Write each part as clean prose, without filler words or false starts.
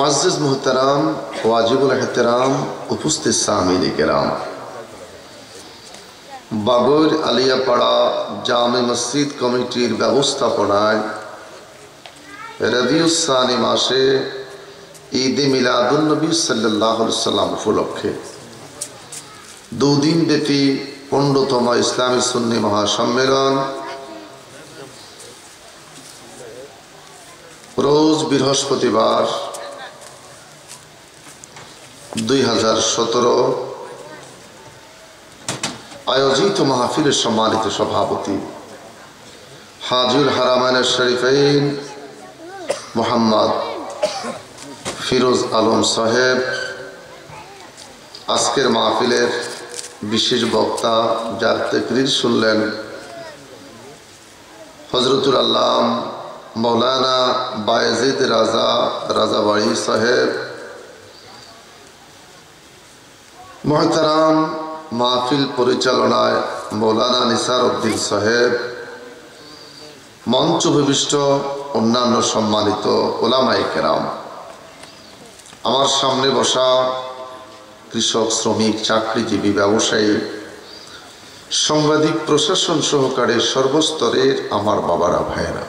मुअज़्ज़िज़ मुहतरम वाजिबुल एहतराम उपस्थित सामीन किराम, बागोर आलियापाड़ा जामे मस्जिद कमिटिर व्यवस्थापनाय रबिउस सानी मासे ईदे मिलादुन नबी सल्लल्लाहु अलैहि वसल्लम उपलक्षे 2 दिन ব্যাপী 15তম ইসলামী সুন্নি মহাসম্মেলন रोज बृहस्पतिवार 2017 आयोजित महफिल सम्मानित सभापति हाजिर हरामैन शरीफैन मोहम्मद फिरोज आलम साहेब, आजकेर महफिलेर विशेष वक्ता जार तकरीर सुनलेन हजरतुल आल्लाम मौलाना बायजीद राजा राजाबाड़ी साहेब, मोहतराम महफिल परिचालनाय मौलाना निसार उद्दीन साहेब, मंच उपविष्ट अन्यान्य सम्मानित उलामाए केराम, आमार सामने बसा कृषक श्रमिक चाकरिजीवी व्यवसायी सांबादिक प्रशासन सहकारे सर्वस्तरेर आमार बाबारा भाइरा,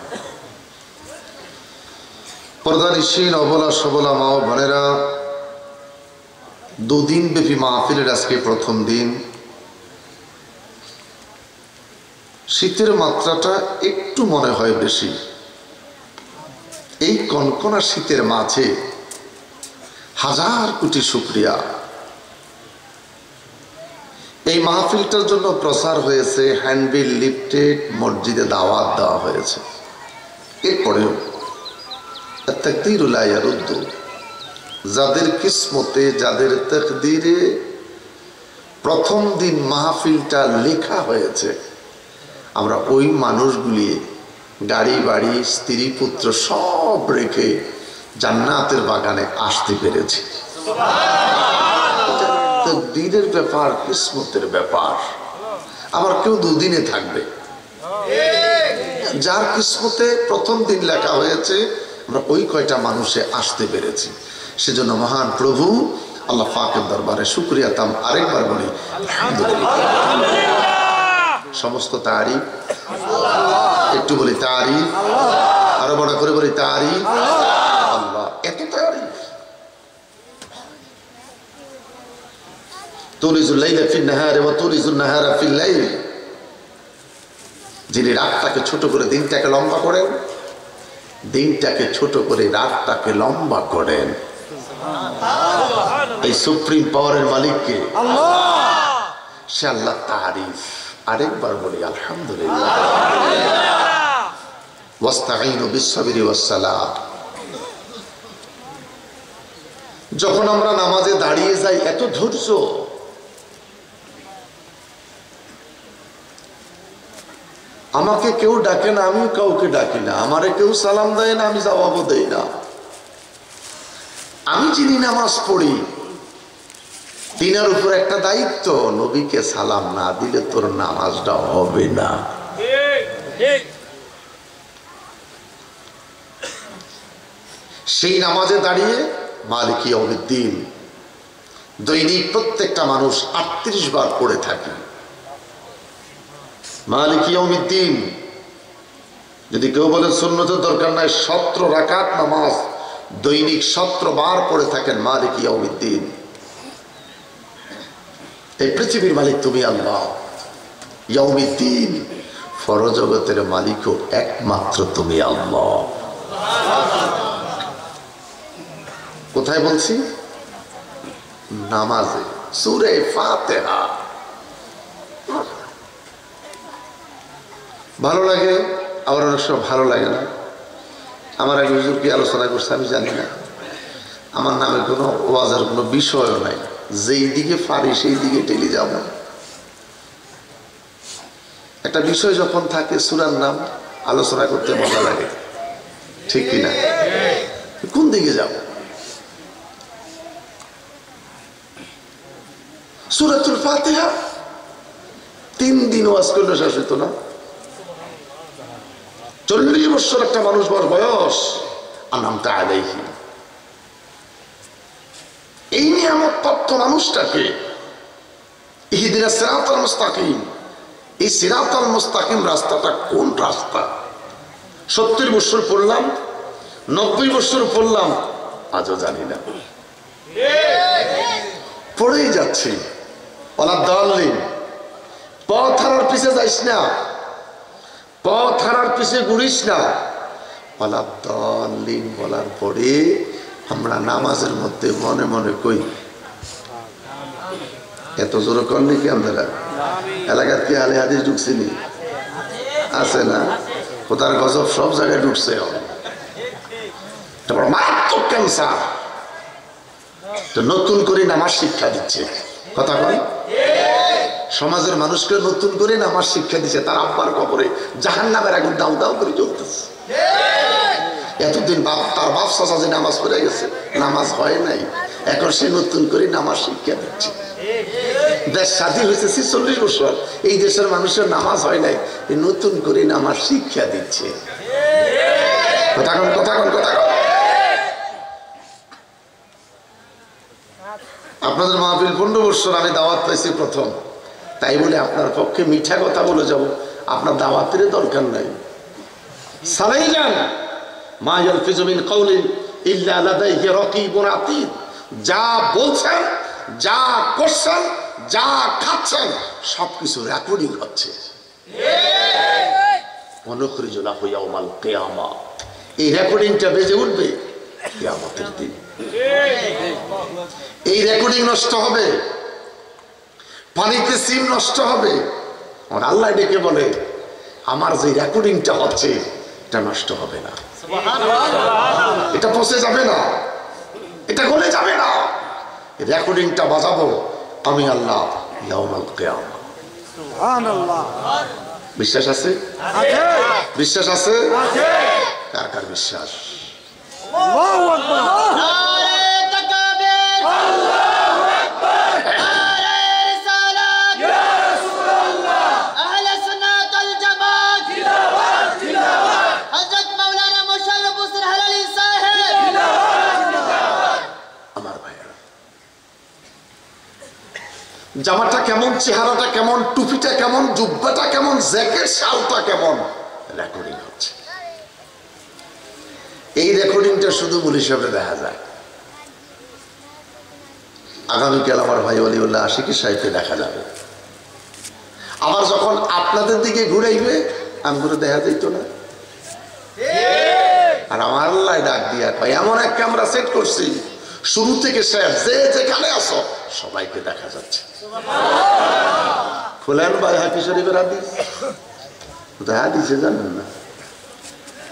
पर्दानिशीन अबला सबला मा बोनेरा, 2 दिन ব্যাপী মাহফিলের আজকে প্রথম দিন। শীতের মাত্রাটা একটু মনে হয় বেশি। এই কনকনা শীতের মাঝে হাজার কোটি শুকরিয়া। এই মাহফিলটার জন্য প্রচার হয়েছে, হ্যান্ডবিল লিফটেড, মসজিদে দাওয়াত দেওয়া হয়েছে। এরপরেও तकदीर ला यरुद्दु, जादेर किस्मते जादेर तकदीरे प्रथम दिन महफिलटा लेखा हयेछे, आमरा ओई मानुषगुली गाड़ी बाड़ी स्त्री पुत्र सब रेखे जान्नातेर बागाने आसते पेरेछि। तकदीरेर ब्यापार, किस्मतेर ब्यापार। आबार केउ 2 दिने थाकबे, जार किस्मते प्रथम दिन लेखा हयेछे ওই কয়টা মানুষে আসতে পেরেছি। সেজন্য মহান প্রভু আল্লাহ পাকের দরবারে শুকরিয়া তাম আরেকবার বলি আলহামদুলিল্লাহ। সমস্ত তারিফ, একটু বলি তারিফ, আরো বড় করে বলি তারিফ। আল্লাহ এত তারিফ। তুলিজুল লাইলা ফিন নাহারি ওয়া তুলিজুন নাহারা ফিল লাইল, যিনি রাতটাকে ছোট করে দিনটাকে লম্বা করেন, দিনটাকে ছোট করে রাতটাকে লম্বা করেন, এই সুপ্রিম পাওয়ারের মালিককে সে আল্লাহ তারিফ। আরেকবার বলি আলহামদুলিল্লাহ। ওয়াস্তাঈনু বিস-সাবরি ওয়াস-সালাহ। যখন আমরা নামাজে দাঁড়িয়ে যাই এত ধৈর্য, আমাকে কেউ ডাকে না, আমি কাউকে ডাকি না, আমারে কেউ সালাম দেয় না, আমি জবাবও দেই না। আমি যিনি নামাজ পড়ি তিনার উপর একটা দায়িত্ব, নবীকে সালাম না দিলে তোর নামাজটা হবে না। সেই নামাজে দাঁড়িয়ে মালিক ইয়াউমিদ্দিন দৈনিক প্রত্যেকটা মানুষ 38 বার পড়ে থাকে। মালিক ইয়াউমিদ্দিন, যদি কেউ বলে সুন্নতের দরকার নাই, 17 রাকাত নামাজ দৈনিক 17 বার পড়ে থাকেন মালিক ইয়াউমিদ্দিন। এই পৃথিবীর মালিক তুমি আল্লাহ ইয়াউমিদ্দিন, ফরজগতের মালিকও একমাত্র তুমি আল্লাহ। কোথায় বলছি? নামাজে, সূরা ফাতিহা। ভালো লাগে, আবার অনেক সময় ভালো লাগে না। আমার এক হুজুর কি আলোচনা করছে আমি জানি না। আমার নামে কোনো ওয়াজের কোনো বিষয়ও নাই, যেই দিকে পারি সেই দিকে টেনে যাব। একটা বিষয় যখন থাকে সূরার নাম আলোচনা করতে মজা লাগে, ঠিক কিনা? কোন দিকে যাব? সূরাতুল ফাতিহা 3 দিন ওয়াজ করলে শেষ হতো না। 40 বছর একটা মানুষ বয়স, আনামতা আলাইহি, কিয়ামত প্রাপ্ত মানুষটাকে ইহদিনাস সিরাতাল মুস্তাকিম, এই সিরাতাল মুস্তাকিম রাস্তাটা কোন রাস্তা? 70 বছর পড়লাম, 90 বছর পড়লাম, আজও জানি না, পড়েই যাচ্ছি। ওলা দাল্লিন, পথ হারার পিছে যাইস না, পথ হারার পিছে ঘুরিস না। ওলা দাল্লিন বলার পরে আমরা নামাজের মধ্যে মনে মনে কই, এত জোরে করনি কি আমরা? এলাকার কি আলে হাদিস ঢুকছিনি? আছে না? খোদার গজব সব জায়গায় ঢুকছে। তারপর মারাত্মক ক্যান্সার, তো নতুন করে নামাজ শিক্ষা দিচ্ছে। কথা বল, সমাজের মানুষকে নতুন করে নামাজ শিক্ষা দিচ্ছে। তার আব্বার কবরে জাহান্নামের আগুন দাউ দাউ করে জ্বলতেছে। এতদিন তার বাপ চাচা যে নামাজ পড়ে গেছে, নামাজ হয় নাই, এখন সে নতুন করে নামাজ শিক্ষা দিচ্ছে। দেশ স্বাধীন হয়েছে 46 বছর, এই দেশের মানুষের নামাজ হয় নাই, নতুন করে নামাজ শিক্ষা দিচ্ছে। কথা কন, কথা কন, কথা কন। আপনাদের মাহফিল 15 বছর আমি দাওয়াত পাইছি প্রথম, তাই বলে আপনার পক্ষে মিঠা কথা বলে যাব, আপনার দাওয়াতের দরকার নাই। সালাই যান, মা ইয়ালফিজু মিন কাউলিন ইল্লা লাদাইহি রাকিবুন আতীদ। যা বলছেন, যা করছেন, যা খাচ্ছেন, সবকিছু রেকর্ডিং হচ্ছে। অনুখরিজু লাহু ইয়াউমাল কিয়ামাহ, এই রেকর্ডিংটা বেজে উঠবে কিয়ামতের দিন। এই রেকর্ডিং নষ্ট হবে, পানিতে সিম নষ্ট হবে। আর আল্লাহ ডেকে বলে, আমার যে রেকর্ডিংটা হচ্ছে এটা নষ্ট হবে না, এটা পচে যাবে না, এটা গলে যাবে না। রেকর্ডিংটা বাজাবো আমি আল্লাহ ইয়াউমাল কিয়ামাহ। সুবহানাল্লাহ। বিশ্বাস আছে? বিশ্বাস আছে? কার কার বিশ্বাস? আল্লাহু আকবার। নারে তাকবীর, আল্লাহু আকবার। নারে রিসালাত, ইয়া রাসূলুল্লাহ। আহলে সুন্নাত ওয়াল জামাত, জিন্দাবাদ জিন্দাবাদ। হযরত মাওলানা মুশাররফ হোসেন হালালি সাহেব, জিন্দাবাদ জিন্দাবাদ। আমার ভাইরা, জামাটা কেমন, চেহারাটা কেমন, টুপিটা কেমন, জুব্বাটা কেমন, জ্যাকেট শালটা কেমন, রেকর্ডিং হচ্ছে। এই রেকর্ডিংটা শুধু পুলিশ হিসাবে দেখা যায়। আগামীকাল আমার ভাই ওলিউল্লাহ আশিকি সাহেবকে দেখা যাবে। আবার যখন আপনাদের দিকে ঘুরাইবে, আমগুলো দেখা যাইতো না। আর আমার আল্লাহ ডাক দিয়া কয়, এমন এক ক্যামেরা সেট করছি, শুরু থেকে শেষ যে যেখানে আসো সবাইকে দেখা যাচ্ছে। খুলেন বাইহাকি শরীফের হাদিস, দেখা দিছে জানেন না?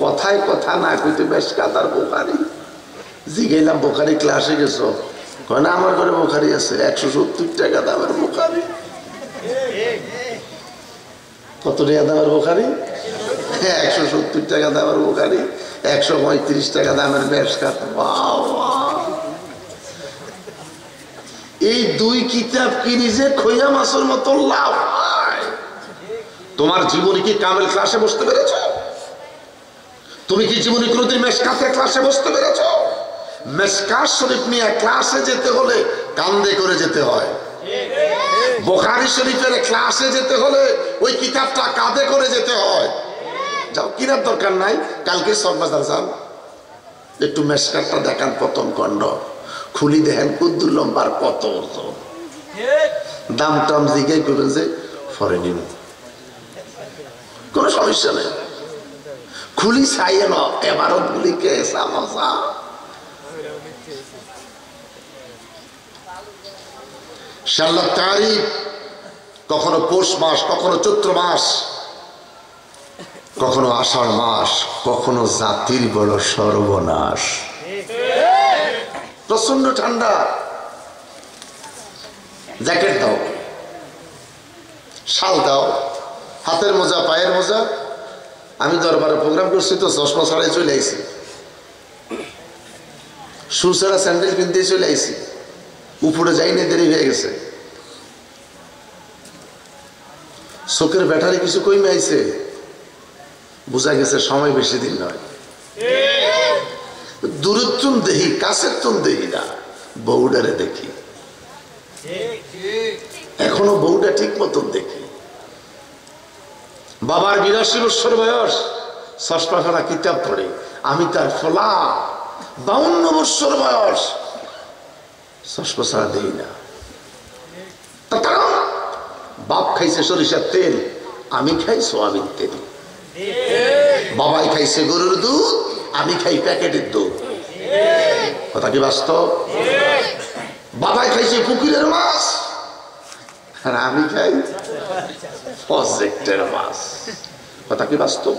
কথায় কথা না কইতে বেশ কাতার বোখারি। জিগাইলাম বোখারি ক্লাসে গেছো? কয় না, আমার ঘরে বোখারি আছে, 170 টাকা দামের বোখারি। কত টাকা দামের বোখারি? 170 টাকা দামের বোখারি, 135 টাকা দামের মেশকাত। এই দুই কিতাব কিনি যে খইয়া মাছের মতো লাভ হয়। তোমার জীবনে কি কামেল ক্লাসে বসতে পেরেছ? তুমি কি জীবনে কোনোদিন মেশকাতের ক্লাসে বসতে পেরেছ? মেশকাত শরীফ নিয়ে ক্লাসে যেতে হলে কান্দে করে যেতে হয়। বুখারী শরীফের ক্লাসে যেতে হলে ওই কিতাবটা কাঁধে করে যেতে হয়। যাও, কিনার দরকার নাই, কালকে সরবাজার যান, একটু মেশকাতটা দেখান, প্রথম খণ্ড খুলি দেখেন কত লম্বার, কত দাম টাম জিজ্ঞাই করবেন যে পরে নিন, কোনো সমস্যা নেই। খুলি চাইয়ে ন এবারত গুলি কে সামসা। শাল্লাহ তারিখ, কখনো পৌষ মাস, কখনো চৈত্র মাস, কখনো আষাঢ় মাস, কখনো জাতির বড় সর্বনাশ। প্রচন্ড ঠান্ডা, জ্যাকেট দাও, শাল দাও, হাতের মোজা, পায়ের মোজা। আমি দরবারে প্রোগ্রাম করছি তো চশমা ছাড়াই চলে আইছি, শু ছাড়া স্যান্ডেল কিনতে চলে আইছি, উপরে যাইনি, দেরি হয়ে গেছে। চোখের ব্যাটারি কিছু কমে আইছে, বোঝা গেছে সময় বেশি দিন নয়। দূরের তুন দেহি, কাছের তুন দেহি না, বউডারে দেখি। এখনো বউটা ঠিক মতন দেখি। বাবার 82 বছর বয়স, ষষ্ঠখানা কিতাব পড়ে, আমি তার ফলা 52 বছর বয়স, ষষ্ঠ ছাড়া দেই না। বাপ খাইছে সরিষার তেল, আমি খাই সোয়াবিন তেল। বাবাই খাইছে গরুর দুধ, আমি খাই প্যাকেটের দুধ। কথা কি বাস্তব? বাবাই খাইছে পুকুরের মাছ, আর আমি খাই প্রজেক্টের মাছ। কথা কি বাস্তব?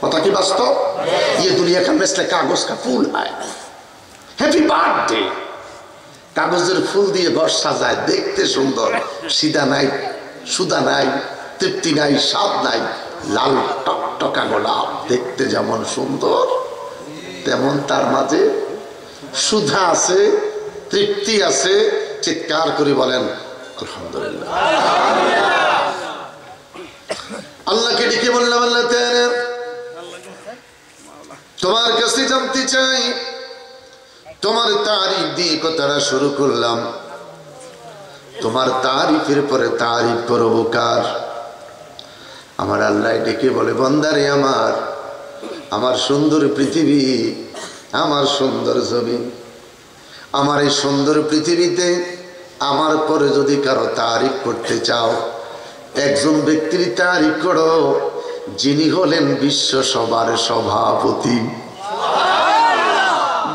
কথা কি বাস্তব? ये दुनिया का मिसले कागज का फूल है। हैप्पी बार्थडे, কাগজের ফুল দিয়ে ঘর সাজায়, দেখতে সুন্দর, সিধা নাই, সুদা নাই, তৃপ্তি নাই, স্বাদ নাই। লাল টকটকা গোলাপ দেখতে যেমন সুন্দর, তেমন তার মাঝে সুধা আছে, তৃপ্তি আছে। চিৎকার করে বলেন আলহামদুলিল্লাহ। আল্লাহকে ডেকে বললাম, আল্লাহ তোমার কাছে জানতে চাই, তোমার তারিফ দিয়ে কথাটা শুরু করলাম, তোমার তারিফের পরে তারিফ করবো কার? আমার আল্লাহ ডেকে বলে, বান্দারে আমার, আমার সুন্দর পৃথিবী, আমার সুন্দর জমিন, আমার এই সুন্দর পৃথিবীতে আমার পরে যদি কারো তারিফ করতে চাও, একজন ব্যক্তির তারিফ করো, যিনি হলেন বিশ্ব সভার সভাপতি,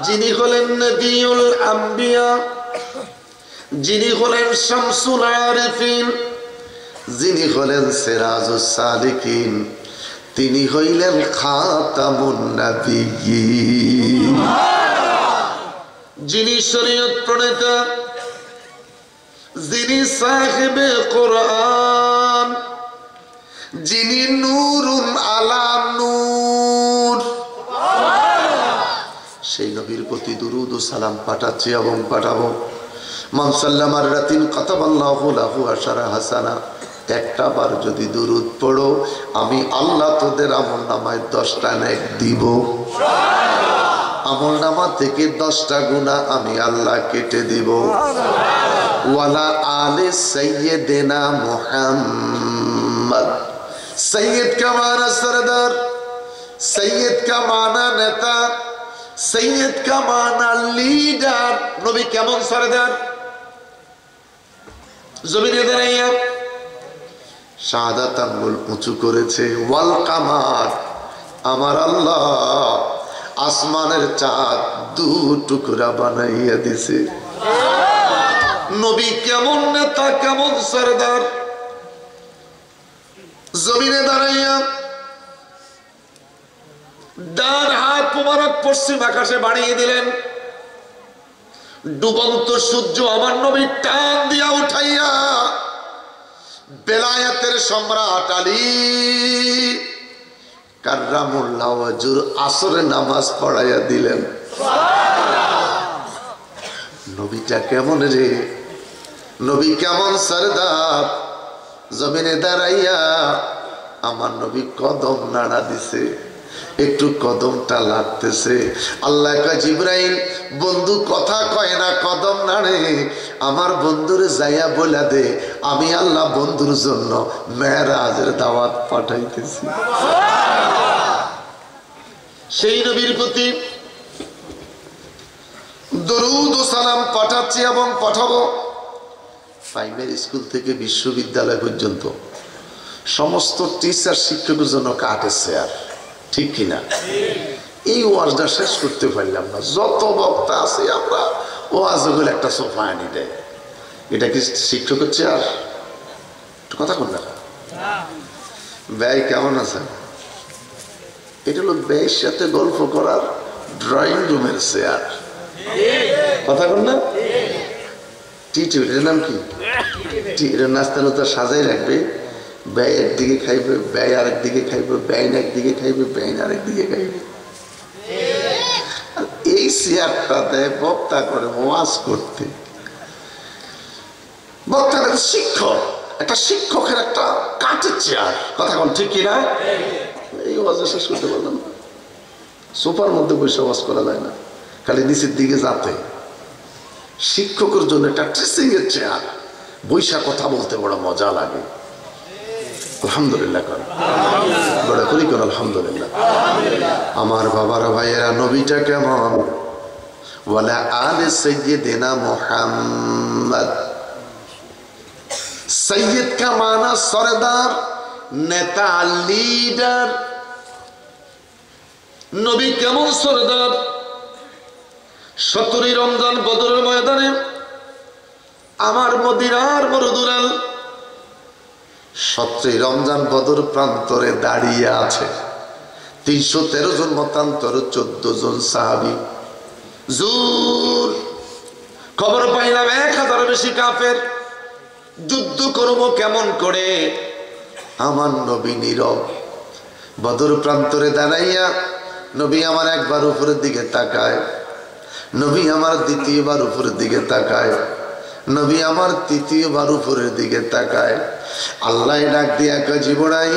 যিনি হলেন নবিউল আম্বিয়া, যিনি হলেন শামসুল আরিফিন, যিনি হলেন সিরাজুস সালিকিন, তিনি হইলেন খাতামুন নবিয়্যিন, যিনি শরীয়ত প্রণেতা, যিনি সাহেবে কোরআন, যিনি নূরুন আলা নূর। সেই নবীর প্রতি দুরুদ ও সালাম পাঠাচ্ছি এবং পাঠাবো। মান সাল্লামা রাতিন কাতাবাল্লাহু লাহু আশারা হাসানা। একটা বার যদি দুরুদ পড়ো, আমি আল্লাহ তোদের আমলনামায় 10টা নেক দিব। আমলনামা থেকে 10টা গুনাহ আমি আল্লাহ কেটে দিব। ওয়ালা আলে সাইয়্যিদিনা মুহাম্মদ। सैयद का माना सरदार, सैयद का माना नेता, सैयद का माना लीडर। नबी केमन सरदार? জমিনে দাঁড়াইয়া শাহাদাত আঙ্গুল উঁচু করেছে। ওয়াল কামার, আমার আল্লাহ আসমানের চাঁদ 2 টুকরা বানাইয়া দিছে। নবী কেমন নেতা, কেমন সরদার? জমিনে দাঁড়াইয়া ডান হাত মুবারক পশ্চিম আকাশে বাড়িয়ে দিলেন। ডুবন্ত সূর্য আমার নবী টান দিয়া উঠাইয়া বেলায়েতের সম্রাট আলী কাররামুল্লাহ ওয়াজহুর আসরের নামাজ পড়াইয়া দিলেন। নবীটা কেমন রে? নবী কেমন সরদার? জমিনে দাঁড়াইয়া আমার নবী কদম নাড়া দিছে, একটু কদমটা লাগতেছে। আল্লাহ কয়, জিবরাইল বন্ধু কথা কয় না, কদম নাড়ে, আমার বন্ধুরে যাইয়া বলে দে আমি আল্লাহ বন্ধুর জন্য মেরাজের দাওয়াত পাঠাইতেছি। সেই নবীর প্রতি দরুদ ও সালাম পাঠাচ্ছি এবং পাঠাবো। প্রাইমারি স্কুল থেকে বিশ্ববিদ্যালয় পর্যন্ত সমস্ত টিচার শিক্ষকের জন্য কাঠের চেয়ার, ঠিক কিনা? এই ওয়াজটা শেষ করতে পারলাম না। যত বক্তা আছে আমরা ওয়াজগুলো একটা সোফা আনি দেয়। এটা কি শিক্ষকের চেয়ার? কথা কোন না? ব্যয় কেমন আছে? এটা হলো ব্যয়ের সাথে গল্প করার ড্রয়িং রুমের চেয়ার। কথা কোন না? টিটি, এটার নাম কি? এটা নাস্তা নুস্তা সাজাই রাখবে, ব্যয় একদিকে খাইবে, ব্যয় আরেক দিকে খাইবে, ব্যয় একদিকে খাইবে, ব্যয় আরেক দিকে খাইবে। এই চেয়ারটা দেয় বক্তা করে ওয়াজ করতে। বক্তার একটা শিক্ষক, একটা শিক্ষকের একটা কাঠের চেয়ার। কথা কোন ঠিক কিনা? এই ওয়াজ শেষ করতে পারলাম না। সোফার মধ্যে বসে ওয়াজ করা যায় না, খালি নিচের দিকে যাতে শিক্ষকের জন্য একটা ট্রেসিং এর চেয়ার, বৈশা কথা বলতে বড় মজা লাগে। আলহামদুলিল্লাহ কর, বড় করি কর আলহামদুলিল্লাহ। আমার বাবারা ভাইয়েরা, নবীটা কেমন? ওয়ালা আলে সাইয়্যিদিনা মুহাম্মদ। সৈয়দ কা মানা সরদার, নেতা, লিডার। নবী কেমন সরদার? 17 রমজান বদরের ময়দানে আমার মদিনার মরুদুলাল 17 রমজান বদর প্রান্তরে দাঁড়িয়ে আছে 313 জন মতান্তর, 14 জন সাহাবী। জোর খবর পাইলাম 1000 বেশি কাফের। যুদ্ধ করব কেমন করে? আমার নবী নীরব। বদর প্রান্তরে দাঁড়াইয়া নবী আমার একবার উপরের দিকে তাকায়, নবী আমার দ্বিতীয়বার উপরের দিকে তাকায়, নবী আমার তৃতীয়বার উপরের দিকে তাকায়। আল্লাহ ডাক দিয়া কয়, জিবরাইল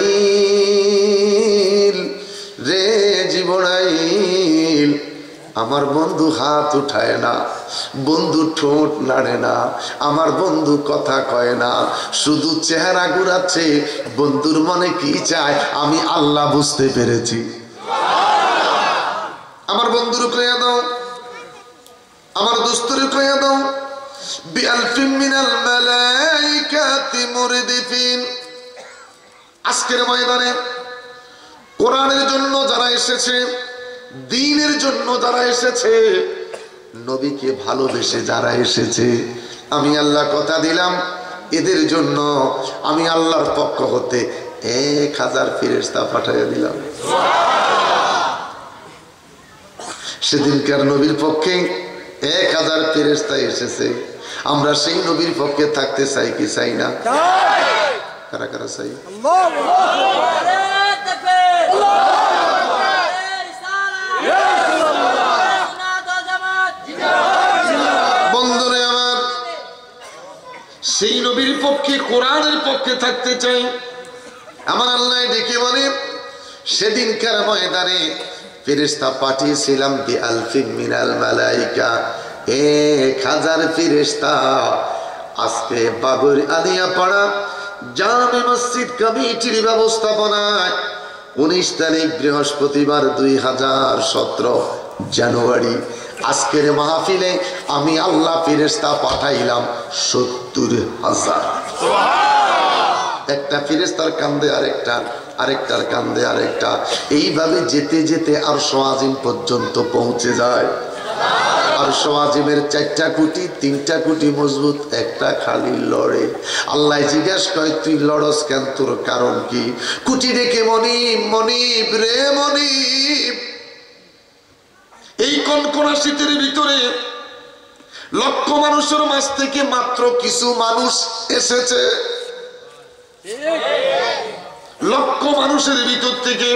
রে জিবরাইল। আমার বন্ধু হাত উঠায় না, বন্ধু ঠোঁট নাড়ে না, আমার বন্ধু কথা কয় না, শুধু চেহারা ঘুরাচ্ছে। বন্ধুর মনে কি চায় আমি আল্লাহ বুঝতে পেরেছি। আমার বন্ধুর কইয়া দাও, আমার দোস্তরে কইয়া দাও, বিআলফিন মিনাল মালাইকাতি মুরদিফিন। আজকের ময়দানে কোরআনের জন্য যারা এসেছে, দ্বীনের জন্য যারা এসেছে, নবীকে ভালোবেসে যারা এসেছে, আমি আল্লাহ কথা দিলাম এদের জন্য আমি আল্লাহর পক্ষ হতে 1000 ফেরেশতা পাঠাইয়া দিলাম। সেদিনকার নবীর পক্ষে 1000 ফেরেশতা এসেছে। আমরা সেই নবীর পক্ষে থাকতে চাই কি চাই না? কারা কারা চাই? বন্ধুরে আমার, সেই নবীর পক্ষে, কোরআনের পক্ষে থাকতে চাই। আমার আল্লাহ ডেকে বলে, সেদিনকার ময়দানে ফেরেশতা পাঠিয়েছিলাম বিআলফিন মিনাল মালাইকা, 1000 ফেরেশতা। আজকে বাবর আলিয়া পাড়া জামে মসজিদ কমিটির ব্যবস্থাপনায় 19 তারিখ বৃহস্পতিবার 2017 জানুয়ারি আজকের মাহফিলে আমি আল্লাহ ফেরেশতা পাঠাইলাম 70,000। একটা ফেরেশতার কান্দে আরেকটা, আরেকটার কান্দে আরেকটা, এইভাবে যেতে যেতে আরশ আজিম পর্যন্ত পৌঁছে যায়। আরশ আজিমের 4টা কুটি, 3টা কুটি মজবুত, একটা খালি লড়ে। আল্লাহ জিজ্ঞাসা করে, তুই লড়স কেন? তোর কারণ কি? কুটি ডেকে মনিব, মনিব রে মনিব। এই কনকনা শীতের ভিতরে লক্ষ মানুষের মাঝ থেকে মাত্র কিছু মানুষ এসেছে। লক্ষ মানুষের ভিতর থেকে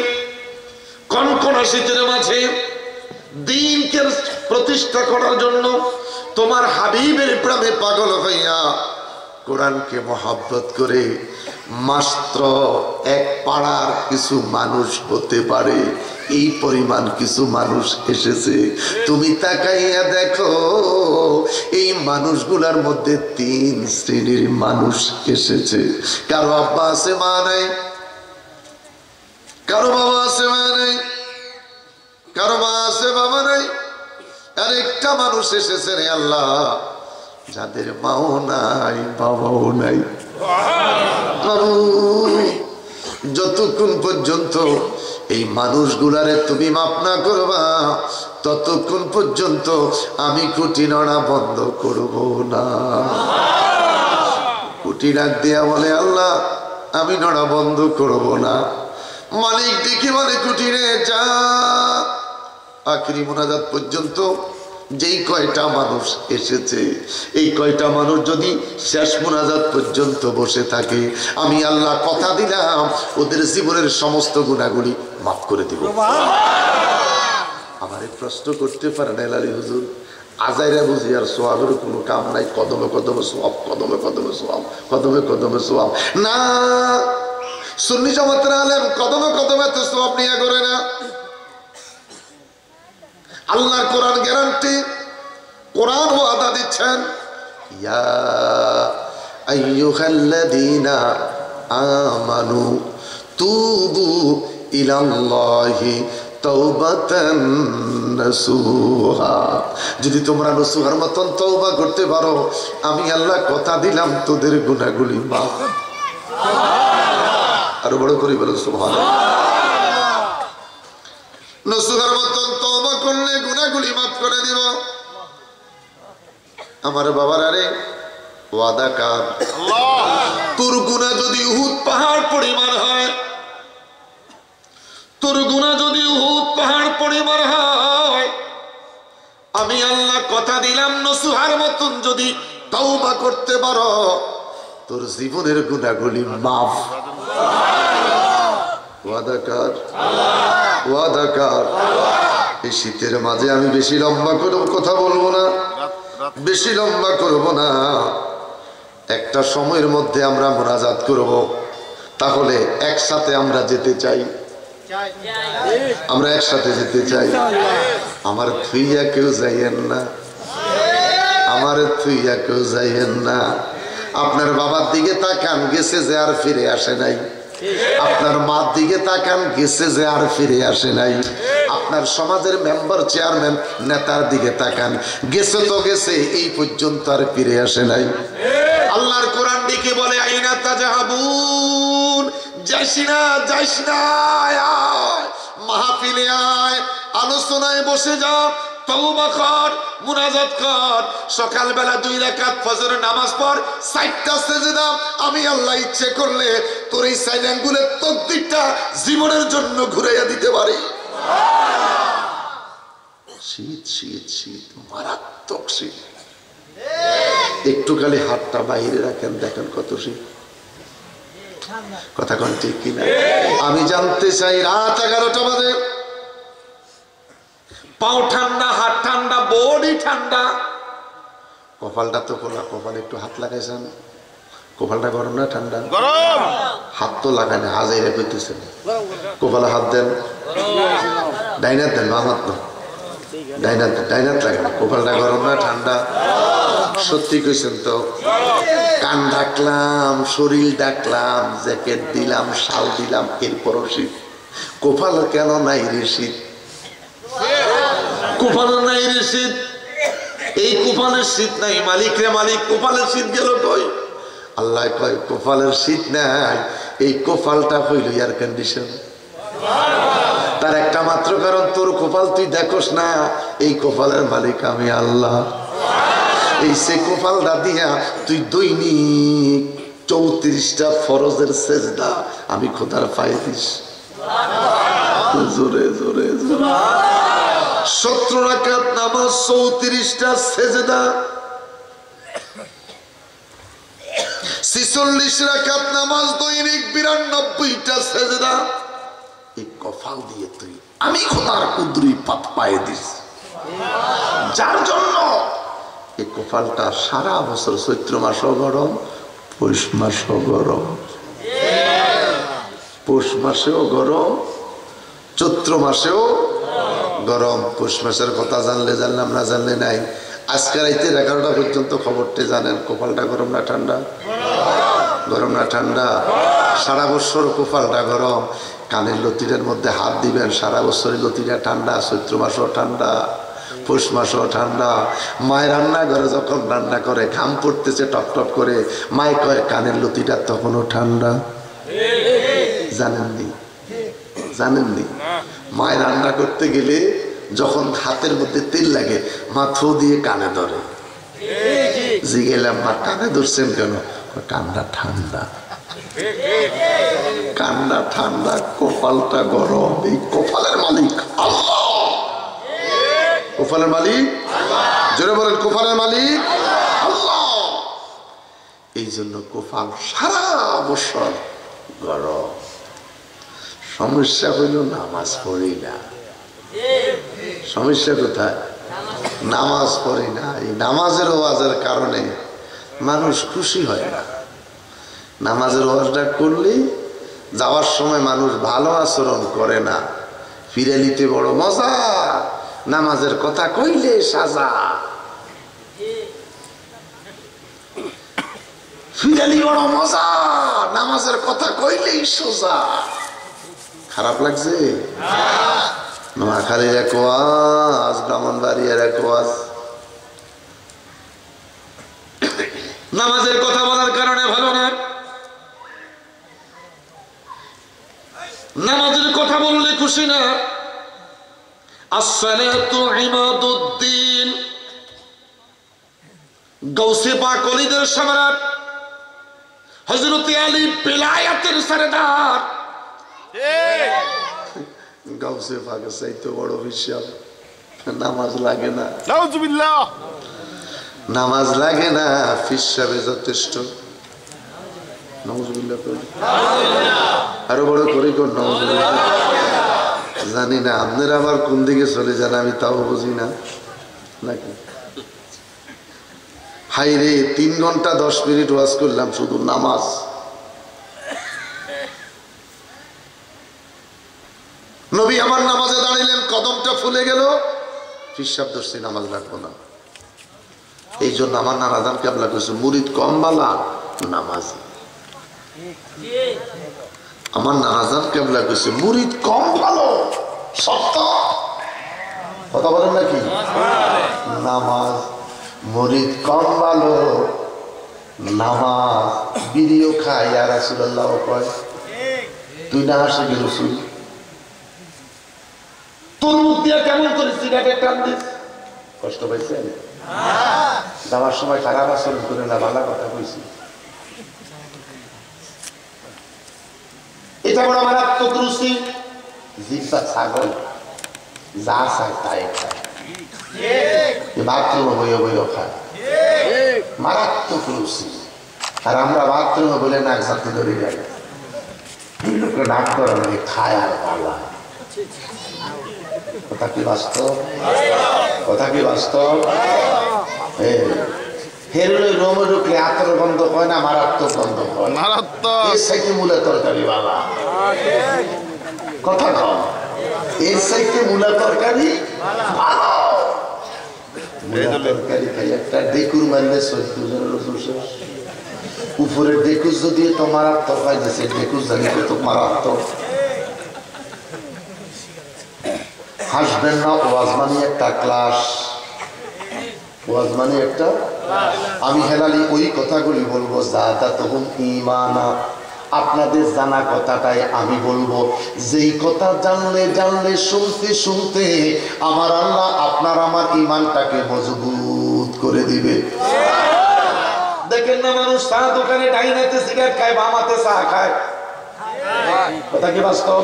কনকনা শীতের মাঝে দ্বীনকে প্রতিষ্ঠা করার জন্য তোমার হাবিবের প্রেমে পাগল হইয়া কোরআনকে মহব্বত করে মাত্র এক পাড়ার কিছু মানুষ হতে পারে, এই পরিমাণ কিছু মানুষ এসেছে। তুমি তাকাইয়া দেখো, এই মানুষগুলার মধ্যে 3 শ্রেণীর মানুষ এসেছে। কারো আব্বা আছে, মা নাই, কারো বাবা আছে, মা নাই, কারো মা আছে, বাবা নাই। আর একটা মানুষ এসেছে রে আল্লাহ, যাদের মাও নাই, বাবাও নাই। যতক্ষণ পর্যন্ত এই মানুষগুলারে তুমি মাপ না করবা, ততক্ষণ পর্যন্ত আমি খুঁটি নড়া বন্ধ করব না। খুঁটি ডাক দিয়া বলে, আল্লাহ আমি নড়া বন্ধ করব না। মালিক দেখি বলে, খুঁটি রে যা। আখিরি মোনাজাত পর্যন্ত যেই কয়টা মানুষ এসেছে, এই কয়টা মানুষ যদি শেষ মোনাজাত পর্যন্ত বসে থাকে, আমি আল্লাহ কথা দিলাম ওদের জীবনের সমস্ত গুনাহগুলি মাফ করে দিব। আমারে প্রশ্ন করতে পারেন এলালি হুজুর, আজাইরা বুঝি আর সোয়াবের কোনো কাম নাই, কদমে কদমে সোয়াব, কদমে কদমে সোয়াব, কদমে কদমে সোয়াব। না, সুন্নি জামাতের আলেম কদমে কদমে তো সোয়াব নিয়ে করে না। আল্লাহর কোরআন গ্যারান্টি, কোরআন ওয়াদা দিচ্ছেন, ইয়া আইয়ুহাল্লাযীনা আমানু তুবু ইলাল্লাহি তাওবাতান নাসুহা। যদি তোমরা নসুহার মতন তওবা করতে পারো, আমি আল্লাহ কথা দিলাম তোদের গুনাহগুলি মাফ। আরো বড় করে বলো সুবহানাল্লাহ। নসুহার মতন তওবা করলে গুনাহগুলি মাফ করে দিব। আমার বাবার আরে ওয়াদা কার, তোর গুনাহ যদি উহুদ পাহাড় পরিমাণ হয়, তোর গুনাহ যদি উহুদ পাহাড় পরিমাণ হয়, আমি আল্লাহ কথা দিলাম নসুহার মতন যদি তওবা করতে পারো, তোর জীবনের গুনাহগুলি মাফ। ওয়াদা কার, ওয়াদা কার। এই শীতের মাঝে আমি বেশি লম্বা করে কথা বলবো না, বেশি লম্বা করব না। একটা সময়ের মধ্যে আমরা মুনাজাত করব, তাহলে একসাথে আমরা যেতে চাই, আমরা একসাথে যেতে চাই। আমার থুইয়া কেউ যাইয়েন না, আমার থুইয়া কেউ যাইয়েন না। আপনার বাবার দিকে তাকান, গেছে যে আর ফিরে আসে নাই। আপনার মার দিকে তাকান, গেছে যে আর ফিরে আসে নাই। আপনার সমাজের মেম্বার, চেয়ারম্যান, নেতার দিকে তাকান, গেছে তো গেছে, এই পর্যন্ত আর ফিরে আসে নাই। আল্লাহর কোরআন দিকে বলে, আইনা তাজাহাবুন, যাইস না, যাইস না, আয় মাহফিলে আয়, আলোচনায় বসে যা, তওবা কর, মুনাজাত কর। সকালবেলা 2 রাকাত ফজরের নামাজ পড়, 4টা সিজদা। আমি আল্লাহ ইচ্ছে করলে তোর এই 4 আঙ্গুলের তকদিরটা জীবনের জন্য ঘুরাইয়া দিতে পারি। শীত শীত শীত, মারাত্মক শীত। একটু খালি হাতটা বাইরে রাখেন, দেখেন কত শীত। কথা কোন ঠিক কিনা? আমি জানতে চাই, রাত 11টা বাজে, পাও ঠান্ডা, হাত ঠান্ডা, বডি ঠান্ডা, কপালটা তো খোলা। কপালে একটু হাত লাগাইছেন, কপালটা গরম না ঠান্ডা? গরম। হাত তো লাগায় না, হাজাইরা কইতেছেন। কপালে হাত দেন, ডাইনাত দেন, আমার তো ডাইনাত, ডাইনাত লাগে না। কপালটা গরম না ঠান্ডা? সত্যি কইছেন তো? কান ডাকলাম, শরীর ডাকলাম, জ্যাকেট দিলাম, শাল দিলাম, এরপরও শীত। কপাল কেন নাই রে শীত? কপালে নাই রে শীত। এই কপালের শীত নাই, মালিক রে মালিক, কপালের শীত গেল কই? আল্লাহ কয় কপালের শীত নাই, এই কপালটা হইল এয়ার কন্ডিশন। তার একটা মাত্র কারণ, তোর কপাল তুই দেখোস না, এই কপালের মালিক আমি আল্লাহ। এই সে কপালটা দিয়া তুই দৈনিক 34টা ফরজের সেজদা আমি খোদার পায়ে দিস। জোরে জোরে জোরে। 17 রাকাত নামাজ, 34টা সেজদা, 46 রাকাত নামাজ, দৈনিক 92টা সেজদা। এই কপাল দিয়ে তুই আমি খোদার কুদরি পাত পায়ে দিস, যার জন্য এই কপালটা সারা বছর চৈত্র মাসও গরম, পৌষ মাসও গরম, পৌষ মাসেও গরম, চৈত্র মাসেও গরম। পৌষ মাসের কথা জানলে জানলাম, না জানলে নাই। আজকে রাইতে 11টা পর্যন্ত খবরটা জানেন, কপালটা গরম না ঠান্ডা? গরম না ঠান্ডা? সারা বছর কপালটা গরম। কানের লতিটার মধ্যে হাত দিবেন, সারা বছরের লতিটা ঠান্ডা, চৈত্র মাসও ঠান্ডা, পৌষ মাসও ঠান্ডা। মায়ের রান্না ঘরে যখন রান্না করে, ঘাম পড়তেছে টপ টপ করে, মায়ে কয় কানের লতিটা তখনও ঠান্ডা। জানেননি? জানেননি? মায়ের রান্না করতে গেলে যখন হাতের মধ্যে তেল লাগে, মা থু দিয়ে কানে ধরে। জিগেলাম, মা কানে ধরছেন কেন? কানটা ঠান্ডা, কান্না ঠান্ডা, কপালটা গরম। এই কপালের মালিক আল্লাহ। কপালের মালিক জোরে বলেন, কপালের মালিক আল্লাহ। এই জন্য কপাল সারা বছর গরম। সমস্যা হইল নামাজ পড়ি না। সমস্যা কোথায়? নামাজ পড়ি না। এই নামাজের ওয়াজের কারণে মানুষ খুশি হয় না। নামাজের ওয়াজটা করলে যাওয়ার সময় মানুষ ভালো আচরণ করে না, ফিরে নিতে বড় মজা। নামাজের কথা কইলে সাজা। ফিরালি বড় মজা, নামাজের কথা কইলেই সোজা। খারাপ লাগছে? নোয়াখালীর এক ওয়াজ, ব্রাহ্মণবাড়িয়ার এক ওয়াজ। নামাজের কথা বলার কারণে ভালো না, নামাজের কথা বললে খুশি না। আসসালাতু ইমাদুদ্দিন, গৌসে পাক ওলিদের সম্রাট হযরত আলী বেলায়েতের সরদার। গৌসে পাকের চাইতে বড় বিশ্বাস। নামাজ লাগে না, নাউজুবিল্লাহ, নামাজ লাগে না, ফিসাবে যথেষ্ট। নাউজুবিল্লাহ, আরো বড় করে কোন নাউজুবিল্লাহ। জানি না আপনারা আবার কোন দিকে চলে যান, আমি তাও বুঝি না নাকি। হাই রে, 3 ঘন্টা 10 মিনিট ওয়াজ করলাম শুধু নামাজ। নবী আমার নামাজে দাঁড়াইলেন, কদমটা ফুলে গেল, ফিসাব ধরছি, নামাজ রাখবো না। এই জন্য আমার নানাজান কেবলা কইছে, মুরিদ কম বালা নামাজ। আমার নানাজান কেবলা কইছে, মুরিদ কম ভালো, সত্য কথা বলেন নাকি? নামাজ মুরিদ কম ভালো, নামাজ বিড়িও খায়। ইয়া রাসূলুল্লাহ কয়, তুই না হাসে গেল রসুল, তোর মুখ দিয়ে কেমন করে সিগারেট টান দিস? কষ্ট পাইছেন? যাওয়ার সময় খারাপ আচরণ করে না, ভালো কথা কইছি। এটা বড় মারাত্মক রুচি। জিহ্বা ছাগল, যা চায় তাই খায়, বাথরুমে বইয়ে বইয়ে খায়, মারাত্মক রুচি। আর আমরা বাথরুমে বলে নাক সাথে ধরে যাই, লোকে ডাক করে নাকি খায় আর ভালো। কথা কি বাস্তব? কথা কি বাস্তব? হেরলে রোমে ঢুকলে আতর বন্ধ হয় না, মারাত্মক বন্ধ হয়। মারাত্মক এর সাইতে মূলা তরকারি বালা, কথা কম, এর সাইতে মূলা তরকারি ভালো। মূলা তরকারি খাই একটা ডেকুর মারলে 14 জনের রসুল শেষ। উপরের ডেকুস যদি তো মারাত্মক হয়, যে ডেকুস জানি কত মারাত্মক। হাসবেন না, ওয়াজ মানে একটা ক্লাস, ওয়াজ মানে একটা। আমি হেলালি ওই কথাগুলি বলবো, জাদা তখন ঈমানা, আপনাদের জানা কথাটাই আমি বলবো। যেই কথা জানলে জানলে শুনতে শুনতে আমার আল্লাহ আপনার আমার ঈমানটাকে মজবুত করে দিবে। দেখেন না, মানুষ চা দোকানে ডাইনাতে সিগারেট খায়, বামাতে চা খায়, কথা কি বাস্তব?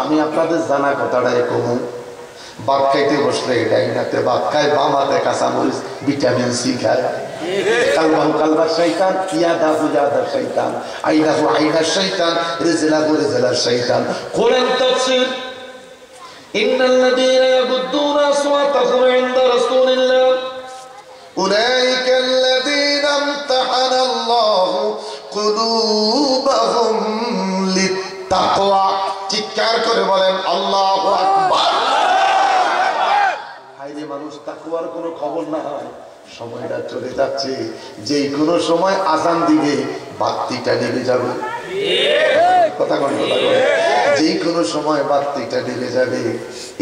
আমি আপনাদের জানা কথাটাই কমু। ভাত খাইতে বসলে ডাইনাতে ভাত খায়, বামাতে কাঁচামরিচ ভিটামিন সি খায়। কালবাহু কালবার শয়তান, ইয়াদাহু ইয়াদার শয়তান, আইনাহু আইনার শয়তান, রিজলাহু রিজলার শয়তান। কোরআন তাফসীর, ইন্নাল্লাযীনা ইয়াগুদ্দুনা আসওয়াতাহুম ইনদা রাসূলিল্লাহ উলাইকাল্লাযীনা ইমতাহানাল্লাহু কুলুবাহুম লিত্তাকওয়া। চিৎকার করে বলেন আল্লাহু আকবার। হায়রে মানুষ, তাকওয়ার কোনো খবর না হয়, সময়টা চলে যাচ্ছে, যে কোনো সময় আজান দিবে বাতিটা নিভে যাবে। কথা কোন কথা বলে, যে কোনো সময় বাতিটা নিভে যাবে।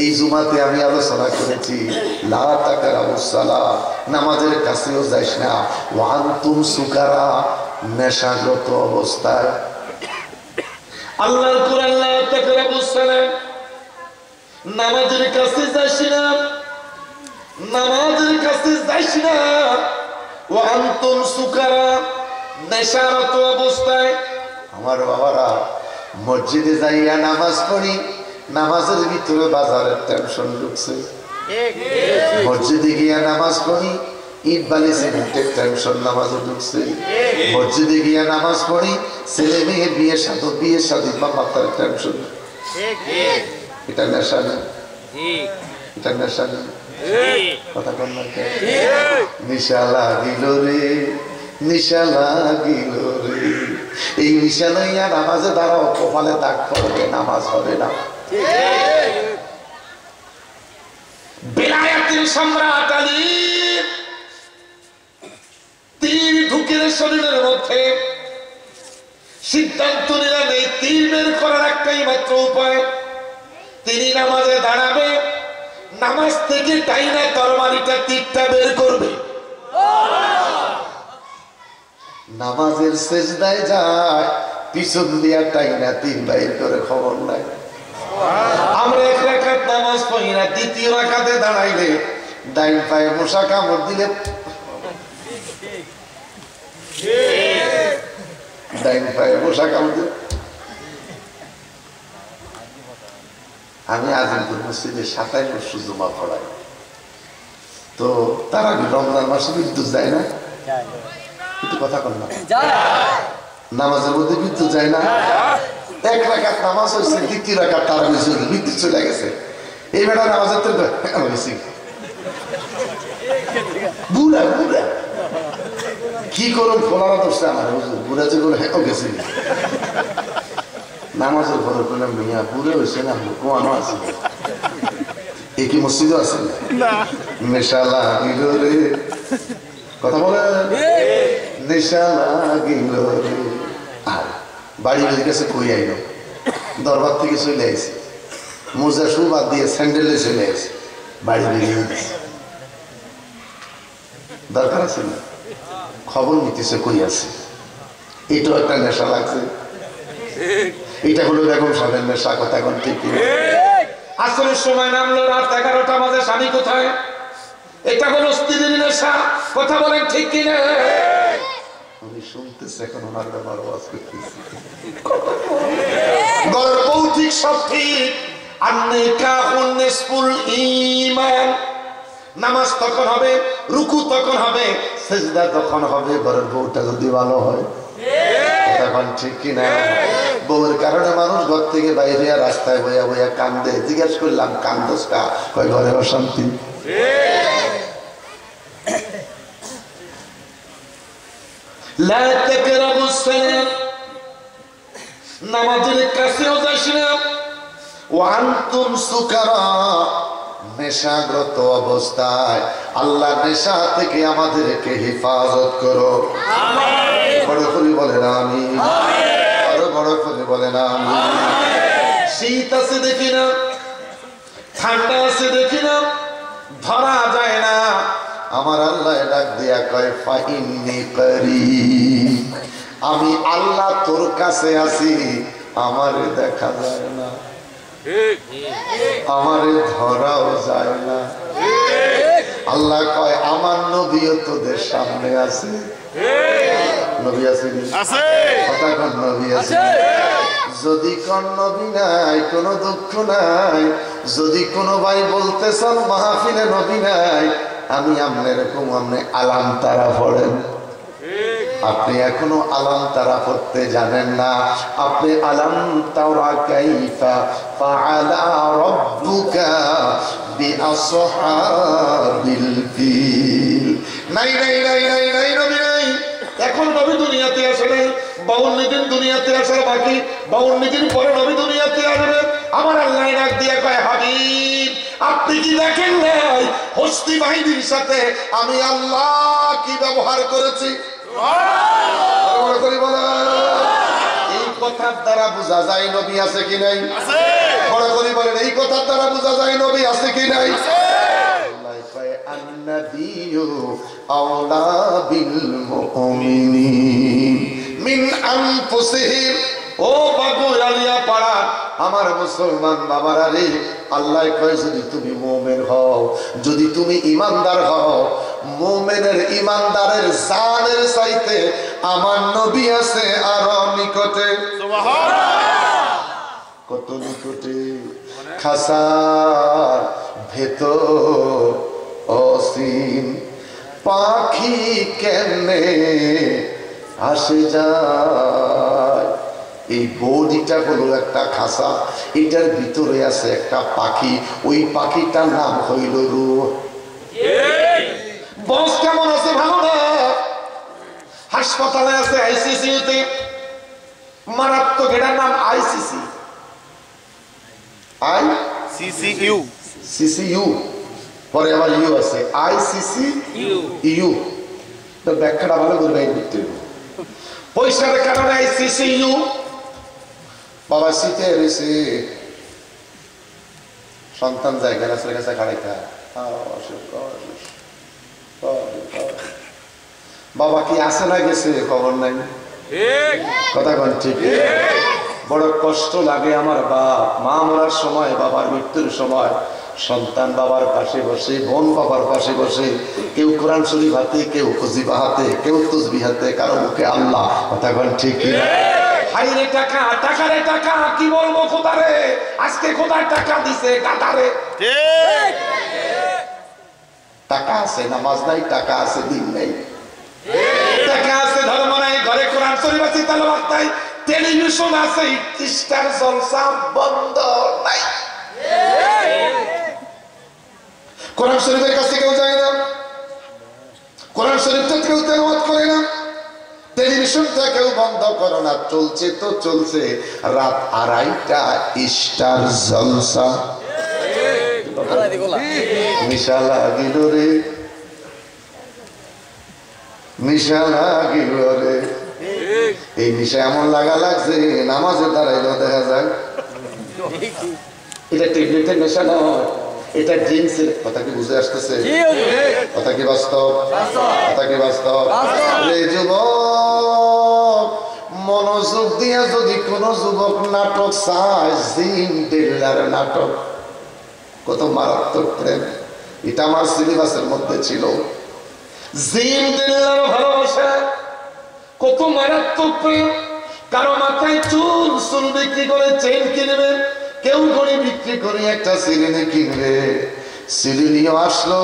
এই জুমাতে আমি আলোচনা করেছি, লা তাকরাবুস সালাহ, নামাজের কাছেও যাইস না, ওয়া আনতুম সুকারা, নেশাগ্রত অবস্থায়। আল্লাহর কোরআন, লা তাকরাবুস সালাহ, নামাজের কাছে যাইস না, নামাজের কাছে যাইস না, ওয়া আনতুম সুকারা, নেশারত অবস্থায়। আমার বাবারা, মসজিদে যাইয়া নামাজ পড়ি, নামাজের ভিতরে বাজারের টেনশন ঢুকছে। মসজিদে গিয়া নামাজ পড়ি, ইট বালি সিমেন্টের টেনশন নামাজে ঢুকছে। মসজিদে গিয়া নামাজ পড়ি, ছেলে মেয়ে বিয়ে শাদী বা মাতার টেনশন। এটা নেশা নেই, এটা নেশা নেই, কথা কন না। নিশা লাগিল রে, নিশা লাগিল রে, এই নিশা লইয়া নামাজে দাঁড়াও, কপালে দাগ পড়বে, নামাজ হবে না। বেলায়েতের সম্রাট আলী তীর ঢুকে শরীরের মধ্যে উঠে সিদ্ধান্ত নিলেন এই তীর বের করার একটাই মাত্র উপায়, তিনি নামাজে দাঁড়াবে, নামাজ থেকে টাইনা তরবারিটা তীরটা বের করবে, নামাজের সেজদায় যায় পিছন দিয়া টাইনা তীর বাইর করে খবর নাই। আমরা এক রাকাত নামাজ পড়ি না, দ্বিতীয় রাকাতে দাঁড়াইলে ডাইন পায়ে মশা কামড় দিলে ডাইন পায়ে মশা কামড় দিলে। আমি আজিমপুর মসজিদে 27 বছর জমা পড়াই, তো তার আগে রমজান মাসে বিদ্যুৎ যায় না, কিন্তু কথা কর না, নামাজের মধ্যে বিদ্যুৎ যায় না। এক রাকাত নামাজ হয়েছে, দ্বিতীয় রাকাত তার বিদ্যুৎ চলে গেছে, এই বেটা নামাজের তো বুড়া বুড়া কি করুন ফোলারা দোষটা আমার বুড়া যে বলে হ্যাঁ গেছে নামাজের ঘরে করলাম মিয়া বুড়ে হয়েছে না কোয়ানো আছে, এ কি মসজিদও আছে নেশা লাগিল রে, কথা বলে নেশা লাগিল রে। আর বাড়ি বেরিয়ে গেছে কই আইল, দরবার থেকে চলে আইছে, মোজা শু বাদ দিয়ে স্যান্ডেলে চলে আইছে, বাড়ি বেরিয়ে গেছে, দরকার আছে না, খবর নিতেছে কই আছে, এটাও একটা নেশা লাগছে। এটা হলো বেগম সাহেবের নেশা, কথা এখন ঠিক। আসরের সময় নামলো রাত 11টা বাজে, স্বামী কোথায়, এটা হলো স্ত্রীর নেশা, কথা বলেন ঠিক কিনা? আমি শুনতেছি এখন ওনার ব্যাপার ওয়াজ করতেছি, গর্ভৌতিক সব ঠিক। ঈমান, নামাজ তখন হবে, রুকু তখন হবে, সিজদা তখন হবে, ঘরের বউটা যদি ভালো হয়, এখন ঠিক কিনা? বউয়ের কারণে মানুষ ঘর থেকে বাইরে রাস্তায় বইয়া বইয়া কান্দে, জিজ্ঞেস করলাম কান্দোসটা, কয় ঘরে অশান্তি। নামাজের কাছেও যাস না, ওয়ান্তুম সুকারা, নেশাগ্রত অবস্থায়। আল্লাহ নেশা থেকে আমাদেরকে হেফাজত করো, বড় করে বলেন আমিন, আরো বড় করে বলেন আমিন। শীত আছে দেখি না, ঠান্ডা আছে দেখি না, ধরা যায় না, আমার আল্লাহ ডাক দিয়া কয় ফাইন্নি করিব, আমি আল্লাহ তোর কাছে আছি, আমারে দেখা যায় না, আমারে ধরাও যায় না। আল্লাহ কয় আমার নবীও তোদের সামনে আছে, নবী আছে, কথা কোন নবী আছে? যদি কোন নবী নাই, কোনো দুঃখ নাই। যদি কোনো ভাই বলতে চান মাহফিলে নবী নাই, আমি আমনে এরকম আমনে আলাম তারা পড়েন, আপনি এখনো আলাম তারা পড়তে জানেন না, আপনি আলাম তারা কাইফা ফাআলা রাব্বুকা বিআসহাবিল ফিল। নাই নাই নাই নাই নাই নবী নাই, এখন নবী দুনিয়াতে আসে নাই, 52 দিন দুনিয়াতে আসার বাকি, 52 দিন পরে নবী দুনিয়াতে আসবে। আমার আল্লাহ ডাক দিয়া কয় হাবিব আপনি কি দেখেন নাই হস্তি বাহিনীর সাথে আমি আল্লাহ কি ব্যবহার করেছি? এই কথার দ্বারা বোঝা যায় নবী আছে কি নাই? বড় করে বলেন এই কথার দ্বারা বোঝা যায় নবী আছে কি নাই? النبي أولى بالمؤمنين من أنفسهم। ও বাগুয়ালিয়া পাড়া আমার মুসলমান বাবারা রে, আল্লাহ কয় যদি তুমি মুমিন হও, যদি তুমি ঈমানদার হও, মুমিনের ঈমানদারের জানের চাইতে আমার নবী আছে আরো নিকটে। সুবহানাল্লাহ, কত নিকটে? খাসার ভেতর অসীম পাখি কেমনে আসে যায়। এই বডিটা হলো একটা খাসা, এটার ভিতরে আছে একটা পাখি, ওই পাখিটার নাম হইল রূহ। বস কেমন আছে? ভালো না? হাসপাতালে আছে আইসিসিউতে, মারাত্মক, এটার নাম আইসিসি, আইসিসিইউ, সিসিইউ, পরে আবার ইউ আছে, আইসিসি ইউ। তো ব্যাখ্যাটা ভালো করে বাইর করতে হবে। পয়সার কারণে আইসিসিইউ বাবা শীতে রয়েছে, সন্তান যায় গ্যাসের কাছে খাড়াইতা, বাবা কি আসে না গেছে খবর নাই, কথা বল ঠিক। বড় কষ্ট লাগে আমার বাপ মা মরার সময়, বাবার মৃত্যুর সময় সন্তান বাবার পাশে বসে, বোন বাবার পাশে বসে, কেউ কোরআন শরীফ হাতে, কেউ খুজিবা হাতে, কেউ তসবিহ হাতে, কারো মুখে আল্লাহ, কথা বল ঠিক। হাইরে টাকা, টাকারে টাকা, কি বলবো খোদারে, আজকে খোদার টাকা দিছে গাদারে। টাকা আছে নামাজ নাই, টাকা আছে দিন নাই, টাকা আছে ধর্ম নাই, ঘরে কোরআন শরীফ আছে তেলাওয়াত নাই, টেলিভিশন আছে স্টার জলসা বন্ধ নাই। কোরআন শরীফের কাছে কেউ যায় না, কোরআন শরীফটা কেউ তেলাওয়াত করে না, টেলিভিশনটা কেউ বন্ধ করো না, চলছে তো চলছে রাত 2:30টা স্টার জলসা। নিশা লাগিল রে, নিশা লাগিল রে, এই নিশা এমন লাগা লাগছে নামাজে দাঁড়াইলেও দেখা যায়। এটা ট্যাবলেটের নেশা নয়, এটা ড্রিঙ্কসের। কথা কি বুঝে আসতেছে? কথা কি বাস্তব? কথা কি বাস্তব? রে যুবক, মনোযোগ দিয়া যদি কোন যুবক নাটক চায়, জিম টেলার নাটক, কত মারাত্মক প্রেম, এটা আমার সিলেবাসের মধ্যে ছিল। জিম টেলার ভালোবাসা, কত মারাত্মক প্রেম। কারো মাথায় চুল, চুল বিক্রি করে চেইন কিনবে, কেউ ঘড়ি বিক্রি করে একটা সিলিনি কিনবে, সিলিনিও আসলো,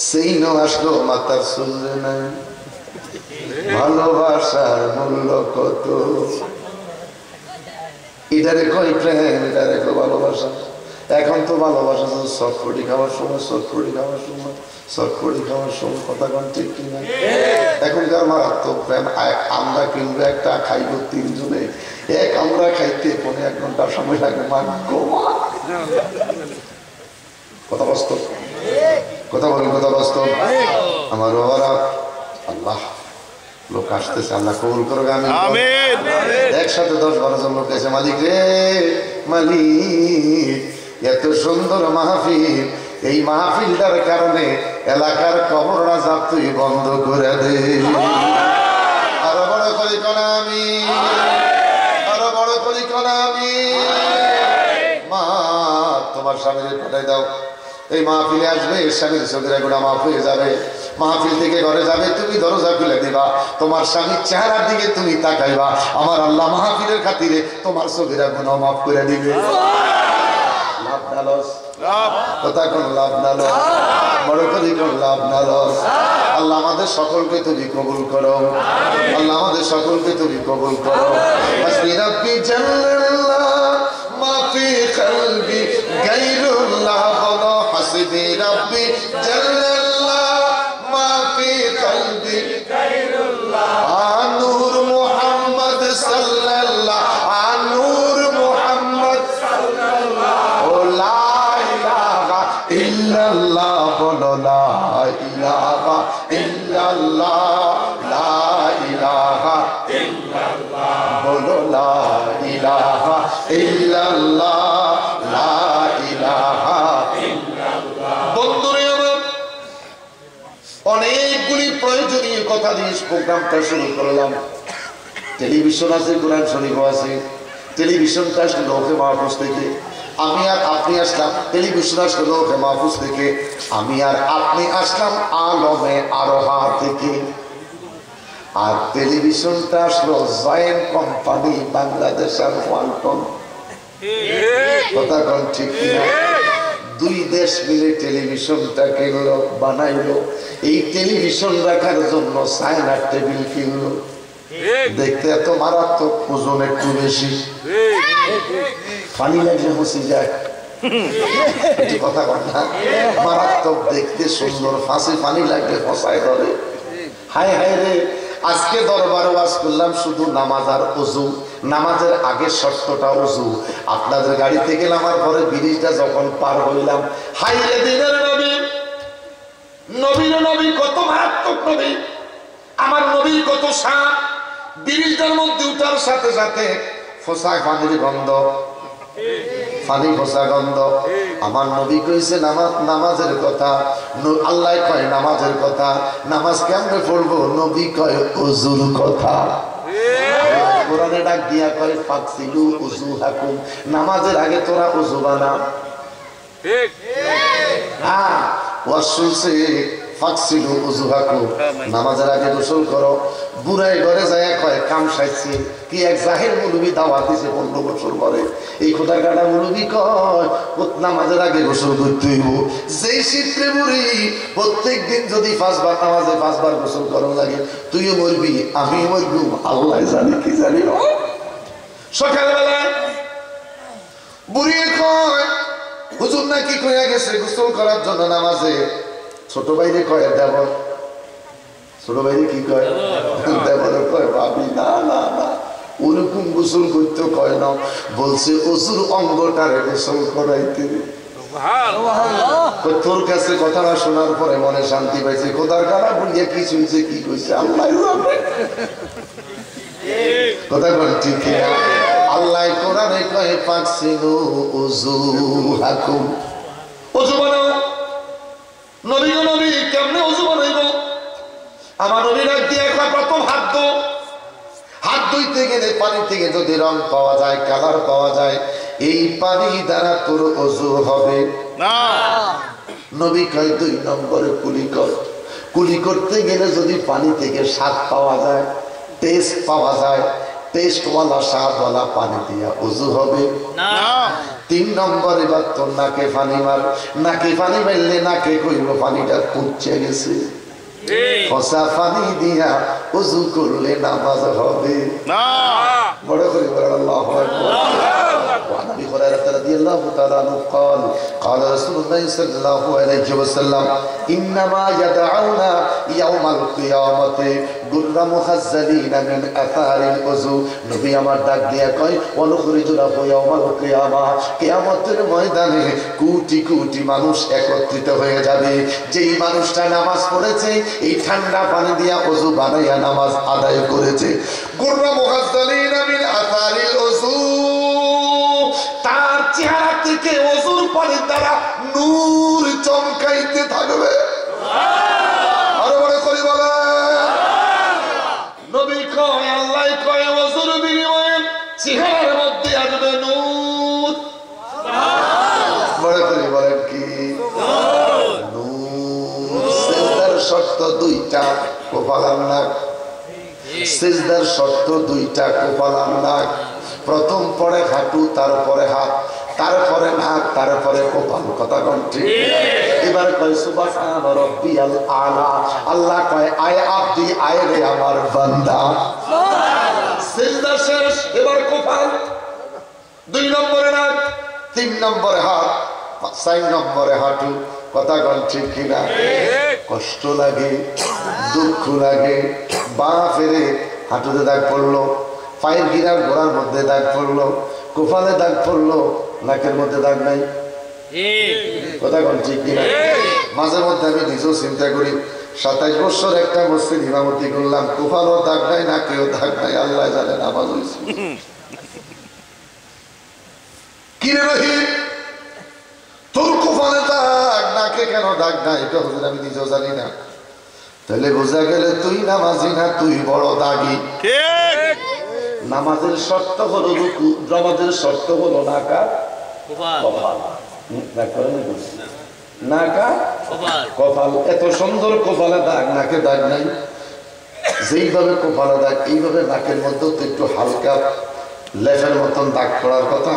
সেইনও আসলো, মাথার চুল নাই। ভালোবাসার মূল্য কত, এটারে কই প্রেম, এটারে কই ভালোবাসা। এখন তো ভালোবাসা চটপটি খাওয়ার সময়, চটপটি খাওয়ার সময়, চটপটি খাওয়ার সময়, কথা কোন ঠিক কিনা? এখনকার মারাত্মক প্রেম, আমরা কিনবো একটা, খাইব 3 জনে, এক আমরা খাইতে 1 ঘন্টা সময় লাগে। কথা বাস্তব, কথা বলেন, কথা বাস্তব। আমার বাবারা, আল্লাহ লোক আসতেছে, আল্লাহ কবুল করো, আমিন। একসাথে 10-12 জন লোক এসে, মালিক রে মালিক, এত সুন্দর মাহফিল, এই মাহফিলটার কারণে এলাকার কবর রাজাব তুই বন্ধ করে দে। আরো বড় করি কোন আমি, আরো বড় করি কোন আমি। মা তোমার স্বামীর পাঠাই দাও, এই মাহফিলে আসবে, স্বামীর চোখের গোড়া মাফ হয়ে যাবে, মাহফিল থেকে ঘরে যাবে, তুমি দরজা খুলে দিবা, তোমার স্বামীর চেহারার দিকে তুমি তাকাইবা, আমার আল্লাহ মাহফিলের খাতিরে তোমার চোখের গুনাহ মাফ করে দিবে। লাভ না লস? কথা কোন লাভ না লস? বড় করি কোন লাভ না লস? আল্লাহ আমাদের সকলকে তুমি কবুল করো, আল্লাহ আমাদের সকলকে তুমি কবুল করো। হাসবি রাব্বি জাল্লাল্লাহ মা ফি কলবি গায়রুল্লাহ, বলো হাসবি রাব্বি জাল্লাল্লাহ মা ফি কলবি গায়রুল্লাহ, নূর মুহাম্মদ সাল্লাল্লাহ, নূর মুহাম্মদ সাল্লাল্লাহ, ও লা ইলাহা ইল্লাল্লাহ, বলো লা ইলাহা ইল্লাল্লাহ, লা ইলাহা ইল্লাল্লাহ, বলো লা ইলাহা ইল্লাল্লাহ, লা ইলাহা ইল্লাল্লাহ। বন্ধুরে আমার, অনেকগুলি প্রয়োজনীয় কথা দিয়ে প্রোগ্রামটা শুরু করলাম। টেলিভিশন আছে, কোরআন শরীফ আছে, টেলিভিশনটা আসলে লৌহে মাহফুজ থেকে, আমি আর আপনি আসলাম, টেলিভিশন আসলে লৌহে মাহফুজ থেকে, আমি আর আপনি আসলাম আলমে আরোহা থেকে, আর টেলিভিশনটা আসলো জয়েন্ট কোম্পানি বাংলাদেশ আর ওয়ালটন। কথা কোন ঠিক কিনা? 2 দেশ মিলে টেলিভিশনটা কিনলো, বানাইলো, এই টেলিভিশন রাখার জন্য চায়নার টেবিল কিনলো, দেখতে এত মারাত্মক, ওজন একটু বেশি, পানি লাগলে বসে যায়, কথা বল না, মারাত্মক দেখতে, সুন্দর, ফাঁসি পানি লাগলে ফসায় ধরে। হায় হায় রে, আজকে দরবার ওয়াজ করলাম শুধু নামাজ আর ওযু, নামাজের আগের শর্তটা ওযু। আপনাদের গাড়িতে গেলাম, আমার ঘরে ব্রিজটা যখন পার হইলাম, হায় রে দিনের নবী, নবীর নবী কত মারাত্মক নবী, আমার নবীর কত শান, ব্রিজটার মধ্যে উঠার সাথে সাথে ফোসা পানির গন্ধ, পানি ফোসা গন্ধ। আমার নবী কইছে নামাজের কথা, আল্লাহ কয় নামাজের কথা। নামাজ কেমনে পড়বো? নবী কয় ওযুর কথা। কোরআনে ডাক দিয়া কয় ফাকসিলু উযুহাকুম, নামাজের আগে তোরা ওযু বানা। ঠিক হ্যাঁ, ওয়াজ শুনছে ফাকসিলু উযুহাকুম, নামাজের আগে গোসল করো। বুড়াই ঘরে যায় কয় কাম সাইছে কি, এক জাহির মুলবি দাওয়াত দিছে 15 বছর পরে। এই খোদা কাটা মুলবি কয় নামাজের আগে গোসল করতে হইব। যেই শীতে বুড়ি প্রত্যেক দিন যদি 5 বার নামাজে 5 বার গোসল করা লাগে, তুইও মরবি আমিও মরবি, আল্লাহ জানে কি জানি। সকালবেলা বুড়ি কয় হুজুর নাকি কইয়া গেছে গোসল করার জন্য নামাজে। ছোট ভাইরে কয় দেবর, ছোট ভাইরে কি কয় দেবর কয় ভাবি না না না ওরকম গোসল করতে কয় না, বলছে অসুর অঙ্গটারে গোসল করাইতে। তোর কাছে কথাটা শোনার পরে মনে শান্তি পাইছে। খোদার গানা বলিয়া কি শুনছে কি কইছে আল্লাহ জানে। কথা বল ঠিক না? আল্লাহ কোরআনে কয় ফাকসিলু উযুহাকুম, ওযু বানাও। নবী গো নবী কেমনে ওযু বানাইব? আমার নবী ডাক দিয়ে কয় প্রথম হাত ধো। হাত ধুইতে গেলে পানি থেকে যদি রং পাওয়া যায়, কালার পাওয়া যায়, এই পানি দ্বারা তোর ওযু হবে না। নবী কয় 2 নম্বরে কুলি কর। কুলি করতে গেলে যদি পানি থেকে স্বাদ পাওয়া যায়, টেস্ট পাওয়া যায়, টেস্টওয়ালা স্বাদওয়ালা পানি দিয়া ওযু হবে না। 3 নম্বরে বা তোর নাকে পানি মার। নাকে পানি মারলে নাকে কইব পানিটা পচে গেছে, ফসা পানি দিয়া ওযু করলে নামাজ হবে না। বড় করে বলেন আল্লাহু আকবার। وعن ابي هريره رضي الله تعالى عنه قال قال رسول الله صلى الله عليه وسلم انما يدعون يوم القيامه غر محزلين من اثار الوضوء। নবী আমার ডাক দিয়া কয় অনুখরিজু লাহু ইয়াউমাল কিয়ামা, কিয়ামতের ময়দানে কোটি কোটি মানুষ একত্রিত হয়ে যাবে। যেই মানুষটা নামাজ পড়েছে এই ঠান্ডা পানি দিয়া ওযু বানাইয়া নামাজ আদায় করেছে, গুররা মুহাজ্জালিন মিন আথারিল ওযু, তার চেহারা থেকে ওযুর পানির দ্বারা নূর চমকাইতে থাকবে। আরো বড় করে বলে নবী কয় আল্লাহ কয় ওযুর বিনিময়ে চেহারার মধ্যে আসবে নূর। বড় করে বলেন কি নূর। সিজদার শর্ত 2টা, কপালার নাক। সিজদার শর্ত 2টা, কপালার নাক। প্রথম পরে হাঁটু, তারপরে হাত, তারপরে নাক, তারপরে কপাল। কথা কোন ঠিক? এবার কয় সুবহান রাব্বিয়াল আলা। আল্লাহ কয় আয় আব্দি, আয় রে আমার বান্দা। সিজদা শেষ, এবার কপাল। 2 নম্বরে নাক, 3 নম্বরে হাত, 4 নম্বরে হাঁটু। কথা কোন ঠিক কিনা? কষ্ট লাগে, দুঃখ লাগে, বা ফেরে হাঁটুতে দাগ পড়লো, পায়ের গিরার গোড়ার মধ্যে দাগ পড়লো, কোপালে দাগ পড়লো, নাকের মধ্যে দাগ নাই। কথা কোন ঠিক কিনা? মাঝে মধ্যে আমি নিজেও চিন্তা করি, 27 বছর একটা মসজিদ ইমামতি করলাম, কোপালও দাগ নাই, নাকেও দাগ নাই, আল্লাহ জানে নামাজ হয়েছে। কিরে রহিম তোর কোপালে দাগ, নাকে কেন দাগ নাই? এটা হুজুর আমি নিজেও জানি না। তাহলে বোঝা গেলে তুই নামাজি না, তুই বড় দাগি। নামাজের শর্ত হলো রুকু, নামাজের শর্ত হলো নাকা কপাল। নাকা কপাল। এত সুন্দর কপালে দাগ, নাকে দাগ নাই। যেইভাবে কপালে দাগ, এইভাবে নাকের মধ্যে তো একটু হালকা লেফের মতন দাগ পড়ার কথা।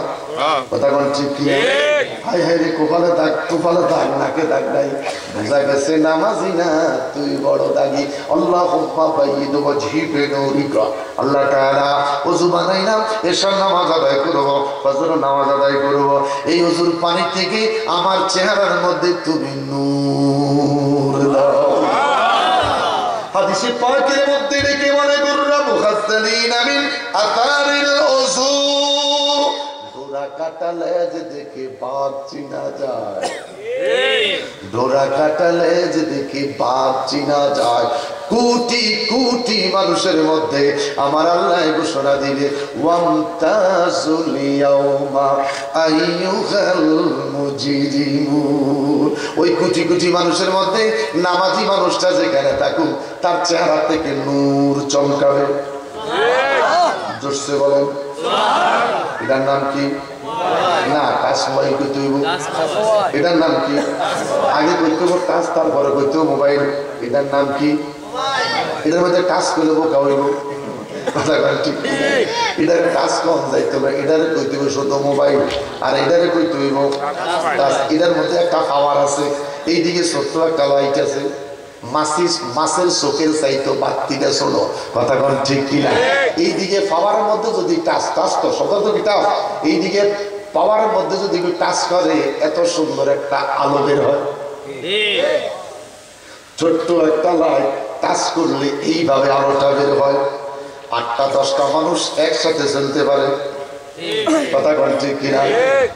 কথা কোন ঠিক কি? হাই হাই রে কপালে দাগ, কপালে দাগ, নাকে দাগ নাই। বোঝা গেছে নামাজি না, তুই বড় দাগি। আল্লাহুম্মা বাইয়িদ ওয়াজহি বিনুরিকা। আল্লাহ তাআলা ওযু বানাইলাম, এশার নামাজ আদায় করব, ফজর নামাজ আদায় করব, এই ওযুর পানি থেকে আমার চেহারার মধ্যে তুমি নূর দাও। হাদিসে পাকের মধ্যে রেখে বলে গুররা মুহাজ্জালিন মিন আথারিল ওযু, ডোরা কাটা লেজ দেখে বাঘ চিনা যায়। ডোরা কাটা লেজ দেখে বাঘ চিনা যায়। কোটি কোটি মানুষের মধ্যে আমার আল্লাহ ঘোষণা দিলে ওয়ামতাজুল ইয়াউমা আইয়ুহাল মুজরিমুন। ওই কোটি কোটি মানুষের মধ্যে নামাজি মানুষটা যেখানে থাকুক তার চেহারা থেকে নূর চমকাবে। জোরসে বলেন এটার নাম কি? না কাসময় কইতে হইব। এটার নাম কি? আগে কইতে হইব টাচ, তারপরে কইতে হইব মোবাইল। এটার নাম কি? এটার মধ্যে টাচ করলে বোকা হইব। ঠিক এটারে টাচ কম যাইতে হবে, এটারে কইতে হইব শুধু মোবাইল, আর এটারে কইতে হইব টাচ। এটার মধ্যে একটা পাওয়ার আছে, এইদিকে ছোট্ট একটা লাইট আছে। মাছের চোখের চাইতো বাত্তিটা শোনো, কথা কোন ঠিক কিনা? এইদিকে পাওয়ারের মধ্যে যদি টাচ তো সতর্ক কি টাচ, এইদিকে পাওয়ারের মধ্যে যদি টাচ করে এত সুন্দর একটা আলো বের হয়। ছোট্ট একটা লাইট টাচ করলে এইভাবে আলোটা বের হয়। 8টা 10টা মানুষ একসাথে চলতে পারে, কথা কোন ঠিক কিনা?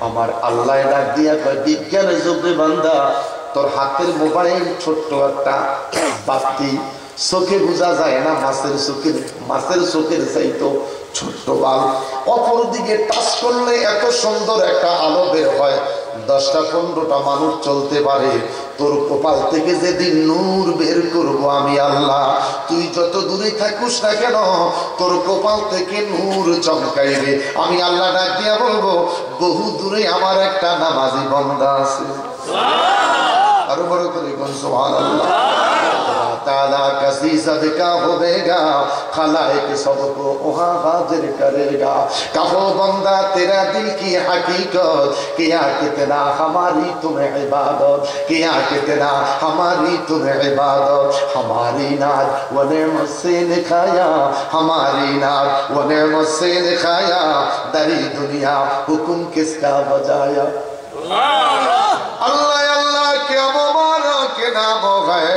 আমার আল্লাহ ডাক দিয়া কয় বিজ্ঞানের যুগে বান্দা তোর হাতের মোবাইল ছোট্ট একটা বাতি, চোখে বোঝা যায় না, মাছের চোখের চাইতো ছোট্ট বাল। অপরদিকে টাচ করলে এত সুন্দর একটা আলো বের হয়, 10টা 15টা মানুষ চলতে পারে। তোর কপাল থেকে যেদিন নূর বের করব আমি আল্লাহ, তুই যত দূরে থাকুস না কেন তোর কপাল থেকে নূর চমকাইবে। আমি আল্লাহ ডাক দিয়া বলবো বহু দূরে আমার একটা নামাজি বান্দা আছে। আরো বড় করে কোন সুবহানাল্লাহ। ताला कसी सदका होगा खलाइक सबको वहाँ हाजिर करेगा। कहो बंदा तेरा दिल की हकीकत, किया कितना हमारी तुम्हें इबादत, किया कितना हमारी तुम्हें इबादत। हमारी नाद वो नेमत से लिखाया, हमारी नाद वो नेमत से लिखाया, दरी दुनिया हुक्म किसका बजाया। अल्लाह अल्लाह क्या मुबारक नाम है,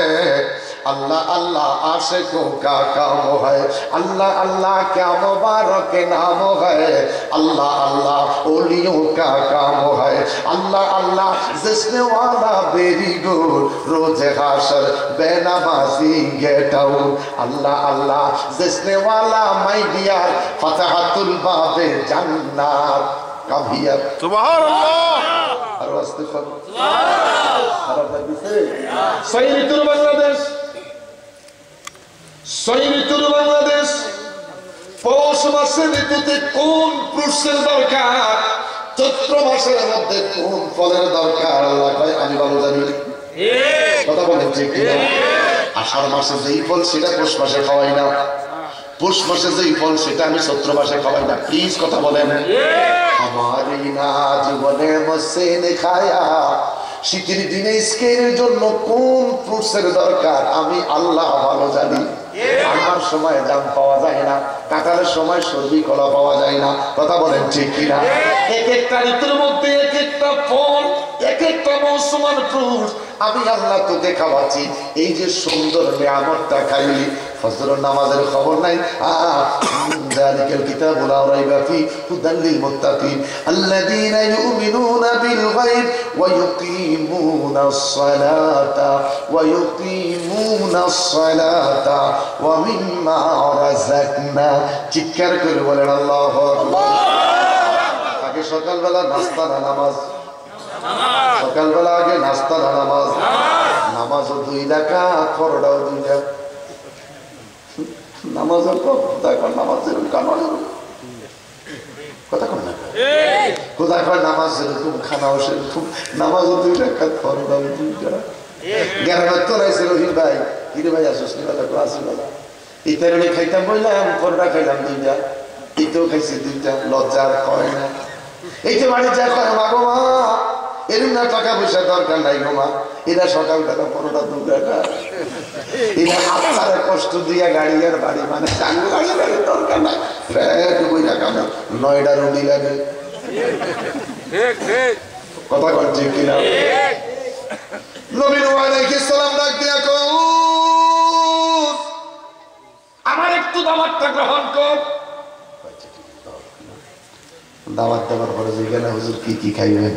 अल्लाह अल्लाह आशिकों का काम है। अल्लाह अल्लाह क्या मुबारक नाम है, अल्लाह अल्लाह ओलियों का काम है। अल्लाह अल्लाह जिसने वाला बेरी गुड रोजे हाशर बेनमाजी गेट आउट। अल्लाह अल्लाह जिसने वाला माय डियर फतहतुल बाबे जन्नत कभियत। सुभान अल्लाह। और वास्तिफर सुभान अल्लाह। सही ऋतु बांग्लादेश, सही ऋतु बांग्लादेश। পৌষ মাসের ঋতুতে কোন পুরুষের দরকার, চৈত্র মাসের মধ্যে কোন ফলের দরকার আল্লাহ কয় আমি ভালো জানি। কথা বলেন ঠিক কিনা? আষাঢ় মাসে যেই ফল সেটা পৌষ মাসে খাওয়াই না, পৌষ মাসে যেই ফল সেটা আমি চৈত্র মাসে খাওয়াই না। প্লিজ কথা বলেন। हमारी नाज बने मुझसे दिखाया, শীতের দিনে স্কেলের জন্য কোন ফ্রুটসের দরকার আমি আল্লাহ ভালো জানি। আমার সময় দাম পাওয়া যায় না, কাঁঠালের সময় সর্দি কলা পাওয়া যায় না। কথা বলেন ঠিক কিনা? এক একটা ঋতুর মধ্যে এক একটা ফল, এক একটা মৌসুমান ফ্রুট আমি আল্লাহ তোকে খাওয়াচ্ছি। এই যে সুন্দর নিয়ামতটা খাইলি, ফজর নামাজের খবর নাই। যালিকাল কিতাবু লা রাইবা ফি হুদাল লিল মুত্তাকিন আল্লাযীনা ইউমিনুনা বিল গায়ব ওয়া ইউকিমুনাস সালাতা ওয়া মিম্মা রাযাকনা। চিৎকার করে বলেন আল্লাহু আকবার। আগে সকালবেলা নাস্তা না নামাজ, সকালবেলা আগে নাস্তা না নামাজ, নামাজও 2 রাকাত, ফরদাও 2 রাকাত। নামাজের কোথায় নামাজের কারণ কথা কন না, কোথায় নামাজ যেরকম খানাও সেরকম, নামাজও 2 রাকাত, ফরদাও 2 রাকাত। গ্রামের তো রাইছে রহিম ভাই, কিরে ভাই আসিস নি বেলা ক্লাসে বেলা ইতারে খাইতাম বললাম, ফরদা খাইলাম 2টা, ইতেও খাইছি 2টা, লজ্জার কয় না। এই যে বাড়ি যা কয় মা গো মা এরকম না, টাকা পয়সার দরকার নাই গো মা, এরা সকালবেলা 15টা 2 রাকাত, এরা আপনারা কষ্ট দিয়া গাড়ি আর বাড়ি মানে গাড়ি দরকার নাই, ফ্যাট 2 রাকাত 9টা রুটি লাগে। কথা কন ঠিক কিনা? নবী নূহ আলাইহিস সালাম ডাক দিয়া কও আমার একটু দাওয়াতটা গ্রহণ কর। দাওয়াত দেওয়ার পরে জিজ্ঞাসা হুজুর কি কি খাইবেন?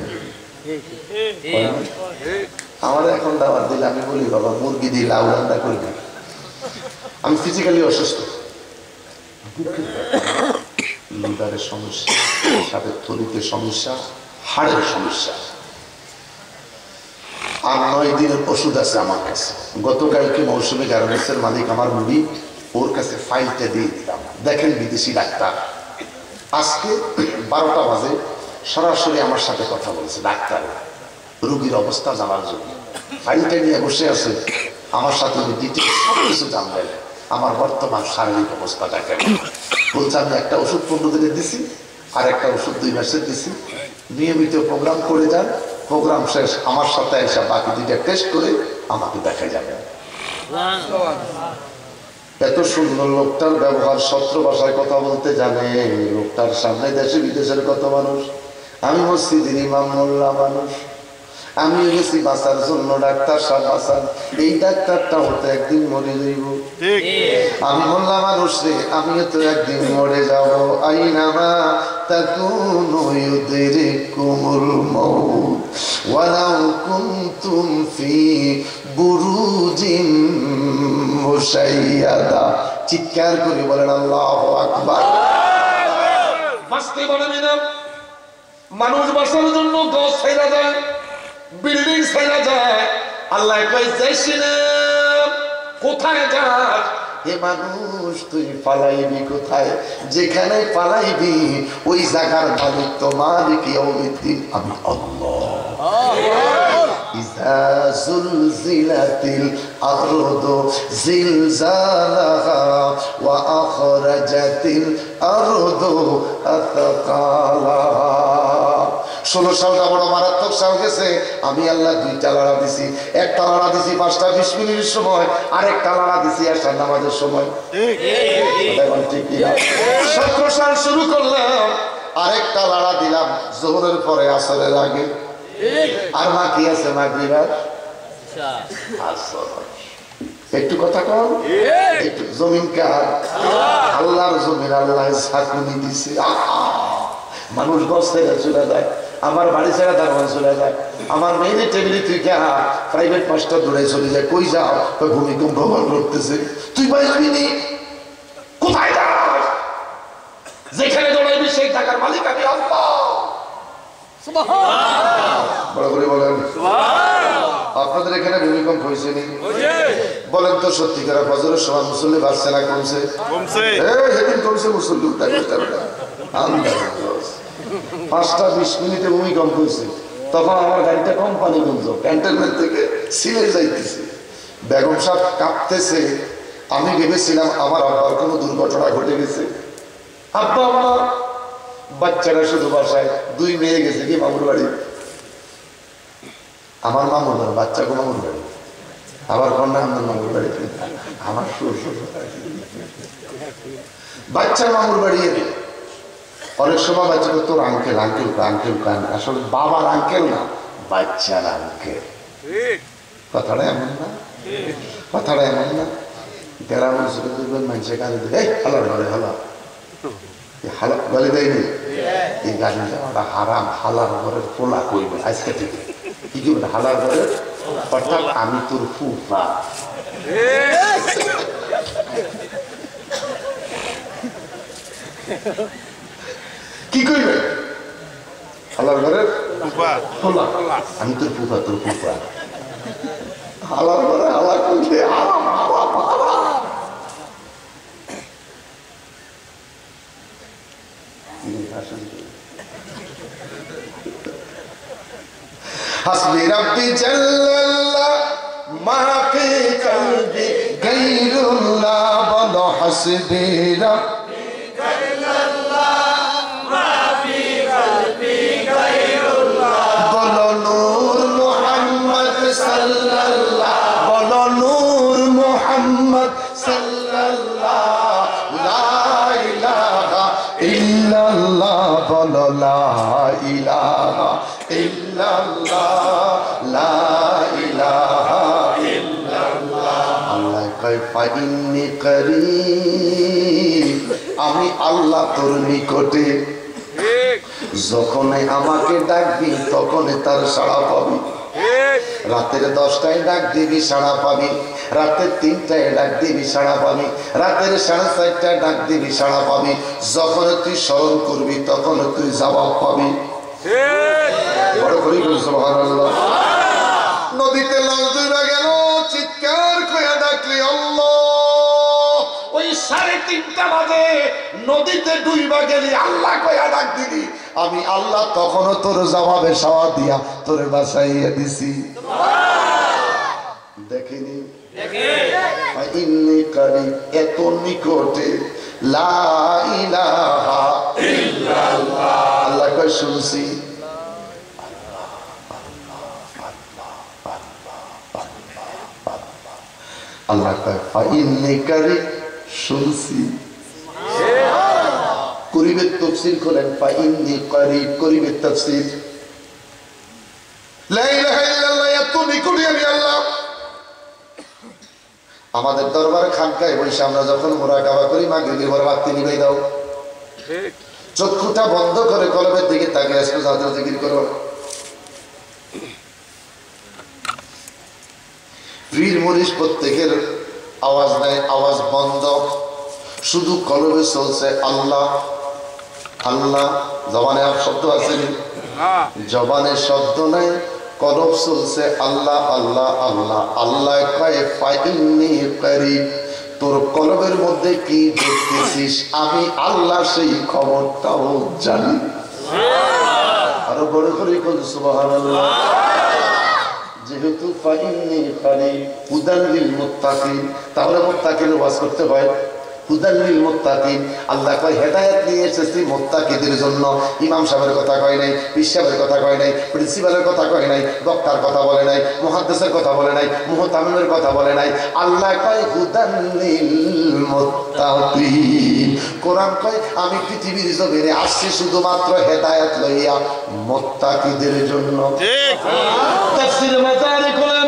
আমার এখন দাওয়াত দিলে আমি বলি বাবা মুরগি দিয়ে লাউ রান্না করবে, আমি ফিজিক্যালি অসুস্থ, লিভারের সমস্যা, সাথে থলিতে সমস্যা, হাড়ের সমস্যা। আর 9 দিনের ওষুধ আছে আমার কাছে। গতকালকে মৌসুমী গার্মেন্টসের মালিক আমার মুড়ি, ওর কাছে ফাইলটা দিয়ে দিলাম, দেখেন বিদেশি ডাক্তার। আজকে 12টা বাজে সরাসরি আমার সাথে কথা বলছে ডাক্তার, রোগীর অবস্থা জানার জন্য। ফাইলটা নিয়ে বসে আছে আমার সাথে, ডিটেলস সব কিছু জানবেন, আমার বর্তমান শারীরিক অবস্থাটা কেমন। বলছে আমি একটা ওষুধ 15 দিনে দিছি, আর একটা ওষুধ 2 মাসের দিছি, নিয়মিত প্রোগ্রাম করে যান, প্রোগ্রাম শেষ আমার সাথে এসে বাকি 2টা টেস্ট করে আমাকে দেখা যাবে। এত সুন্দর লোকটার ব্যবহার, সত্র ভাষায় কথা বলতে জানে। লোকটার সামনে দেশে বিদেশের কত মানুষ, আমি মসজিদের ইমাম মোল্লা মানুষ, আমি গেছি বাঁচার জন্য, ডাক্তার সাহেব বাঁচান, এই ডাক্তারটা হতে একদিন মরে যাইব। আমি মোল্লা মানুষ রে, আমিও তো একদিন মরে যাব। আইনামা তাকুনু ইউদরিকুমুল মাউত ওয়ালাউ কুনতুম ফি বুরুজিন মুশাইয়াদা। চিৎকার করে বলেন আল্লাহু আকবার। বাঁচতে পারবি না, মানুষ বাঁচার জন্য গাছ ছেড়ে যায়, বিল্ডিং ছেড়ে যায়। আল্লাহ কই যাইছিনা, কোথায় যাস? হে মানুষ তুই পালাইবি কোথায়? যেখানে পালাইবি ওই জায়গার মালিক তো মালিক ইয়াউমিদ্দিন আমি আল্লাহ। ইযা যুলজিলাতিল আরদু জিলজালাহা ওয়া আখরাজাতিল আরদু আতকালাহা। 16 সালটা বড় মারাত্মক সাল গেছে। আমি আল্লাহ 2টা লড়া দিছি, একটা লড়া দিছি 5টা 20 মিনিটের সময়, আর একটা লড়া দিছি আসার নামাজের সময়। ঠিক কিনা? 17 সাল শুরু করলাম, আরেকটা লড়া দিলাম জোহরের পরে আসরের আগে, আর বাকি আছে মাগরিবের আসর। একটু কথা কও, একটু জমিন কার? আল্লাহর জমিন, আল্লাহ ঝাঁকুনি দিছে। মানুষ গছ থেকে চলে যায়, আমার বাড়ি ছেড়ে দারোয়ান চলে যায়, আমার মেয়েদের টেবিলে তুই কে প্রাইভেট মাস্টার দৌড়ে চলে যায়। কই যাও? ভূমিকম্প করতেছে। তুই পাইবি নি, কোথায় যাস? যেখানে দৌড়াইবি সেই টাকার মালিক আমি আল্লাহ। বড় করে বলেন আপনাদের এখানে ভূমিকম্প হয়েছে নি? বলেন তো সত্যিকার ফজরের সময় মুসল্লি বাড়ছে না কমছে? সেদিন কমছে মুসল্লি। 5টা 20 মিনিটে ভূমিকম্প হয়েছে, তখন আমার গাড়িটা কোম্পানিগঞ্জ ক্যান্টনমেন্ট থেকে সিলে যাইতেছে। বেগম সাহেব কাঁপতেছে। আমি ভেবেছিলাম আমার আব্বার কোনো দুর্ঘটনা ঘটে গেছে। আব্বা আম্মা, বাচ্চারা শুধু বাসায়, 2 মেয়ে গেছে কি মামুর বাড়ি। আমার মামুর বাড়ি, বাচ্চাকে মামুর বাড়ি, আবার কন্যা আমার মামুর বাড়ি, আমার শ্বশুর বাচ্চা মামুর বাড়ি। অনেক সময় বাচ্চা তোর আঙ্কেল আঙ্কেল আঙ্কেল কান, আসলে বাবার আঙ্কেল না, বাচ্চার আঙ্কেল। কথাটা এমন না, কথাটা এমন না। গ্রামের ছোট দেখবেন মানুষের কানে দেবে, হালার ঘরে হালা, হালা বলে দেয়নি। এই গাড়ি যাওয়াটা হারাম। হালার ঘরের পোলা কইবে আজকে থেকে, কি করবে? হালার ঘরের, অর্থাৎ আমি তোর ফুফা। কি কইবে? হালার ঘরের পোলা, আমি তোর ফুফা, তোর ফুফা। হালার ঘরে হালা কইলে হারাম, হারাম, হারাম। হাসবি রাব্বি জাল্লাল্লাহ মা ফি কলবি গায়রুল্লাহ। বলো হাসবি রাব্বি জাল্লাল্লাহ মা ফি কলবি গায়রুল্লাহ। বলো নূর মুহাম্মদ সাল্লাল্লাহ, বলো নূর মুহাম্মদ সাল্লাল্লাহ। লা ইলাহা ইল্লাল্লাহ, বলো লা ইলাহা ইল্লাল্লাহ, লা ইলাহা ইল্লাল্লাহ। আল্লাহ কয় ফাইন্নী করিব, আমি আল্লাহ তোর নিকটে। যখনই আমাকে ডাকবি তখনই তার সাড়া পাবি। রাতের 10টায় ডাক দিবি সাড়া পাবি, রাতের 3টায় ডাক দিবি সাড়া পাবি, রাতের 4:30টায় ডাক দিবি সাড়া পাবি। যখন তুই স্মরণ করবি তখন তুই জবাব পাবি। বড় করে সুবহানাল্লাহ। নদীতে লাশ ডুবে গেল, চিৎকার করে ডাকলি আল্লাহ। ওই 3:30টা বাজে নদীতে ডুইবা গেলি, আল্লাহ কইয়া ডাক দিলি, আমি আল্লাহ তখনও তোর জবাবে সাওয়া দিয়া তোরে বাঁচাইয়া দিছি। দেখিনি ইন্নী করিব, এত নিকটে, লা ইলাহা ইল্লাল্লাহ। আল্লাহ কয় শুনছি। আল্লাহ কয় ইন্নী করিব, শুনছি। করিবের তাফসীর করেন, ইন্নী করিব, করিবের তাফসীর লা ইলাহা ইল্লাল্লাহ, এত নিকটে আমি আল্লাহ। আমাদের দরবার খানকায় বসে আমরা যখন মুরাকাবা করি, মাগরিবের পর বাতি নিভাই দাও, চক্ষুটা বন্ধ করে কলবের দিকে তাকিয়ে আসবে, যাদের জিকির করো। পীর মুরিশ প্রত্যেকের আওয়াজ নাই, আওয়াজ বন্ধ, শুধু কলবে চলছে আল্লাহ আল্লাহ। জবানে আর শব্দ আছে, জবানে শব্দ নাই, কলব চলছে আল্লাহ আল্লাহ আল্লাহ। আল্লাহ কয় ফাইন্নী করিব, তোর কলবের মধ্যে কি দেখতেছিস আমি আল্লাহ সেই খবরটাও জানি। আরো বড় করে বল সুবহানাল্লাহ। যেহেতু ফাইন্নী করিব হুদাল লিল মুত্তাকিন, তাহলে মুত্তাকিনের ওয়াজ করতে হয়। হুদাল লিল মুত্তাকিন, আল্লাহ কয় হেদায়েত নিয়ে এসেছি মুত্তাকিদের জন্য। ইমাম সাহেবের কথা কয় নাই, পীর সাহেবের কথা কয় নাই, প্রিন্সিপালের কথা কয় নাই, বক্তার কথা বলে নাই, মুহাদ্দিসের কথা বলে নাই, মুহতামিমের কথা বলে নাই। আল্লাহ কয় হুদাল লিল মুত্তাকিন। কোরআন কয় আমি পৃথিবীর জমিনে আসছি শুধুমাত্র হেদায়েত লইয়া মুত্তাকিদের জন্য। ঠিক। তাফসীর মাদারিক করেন,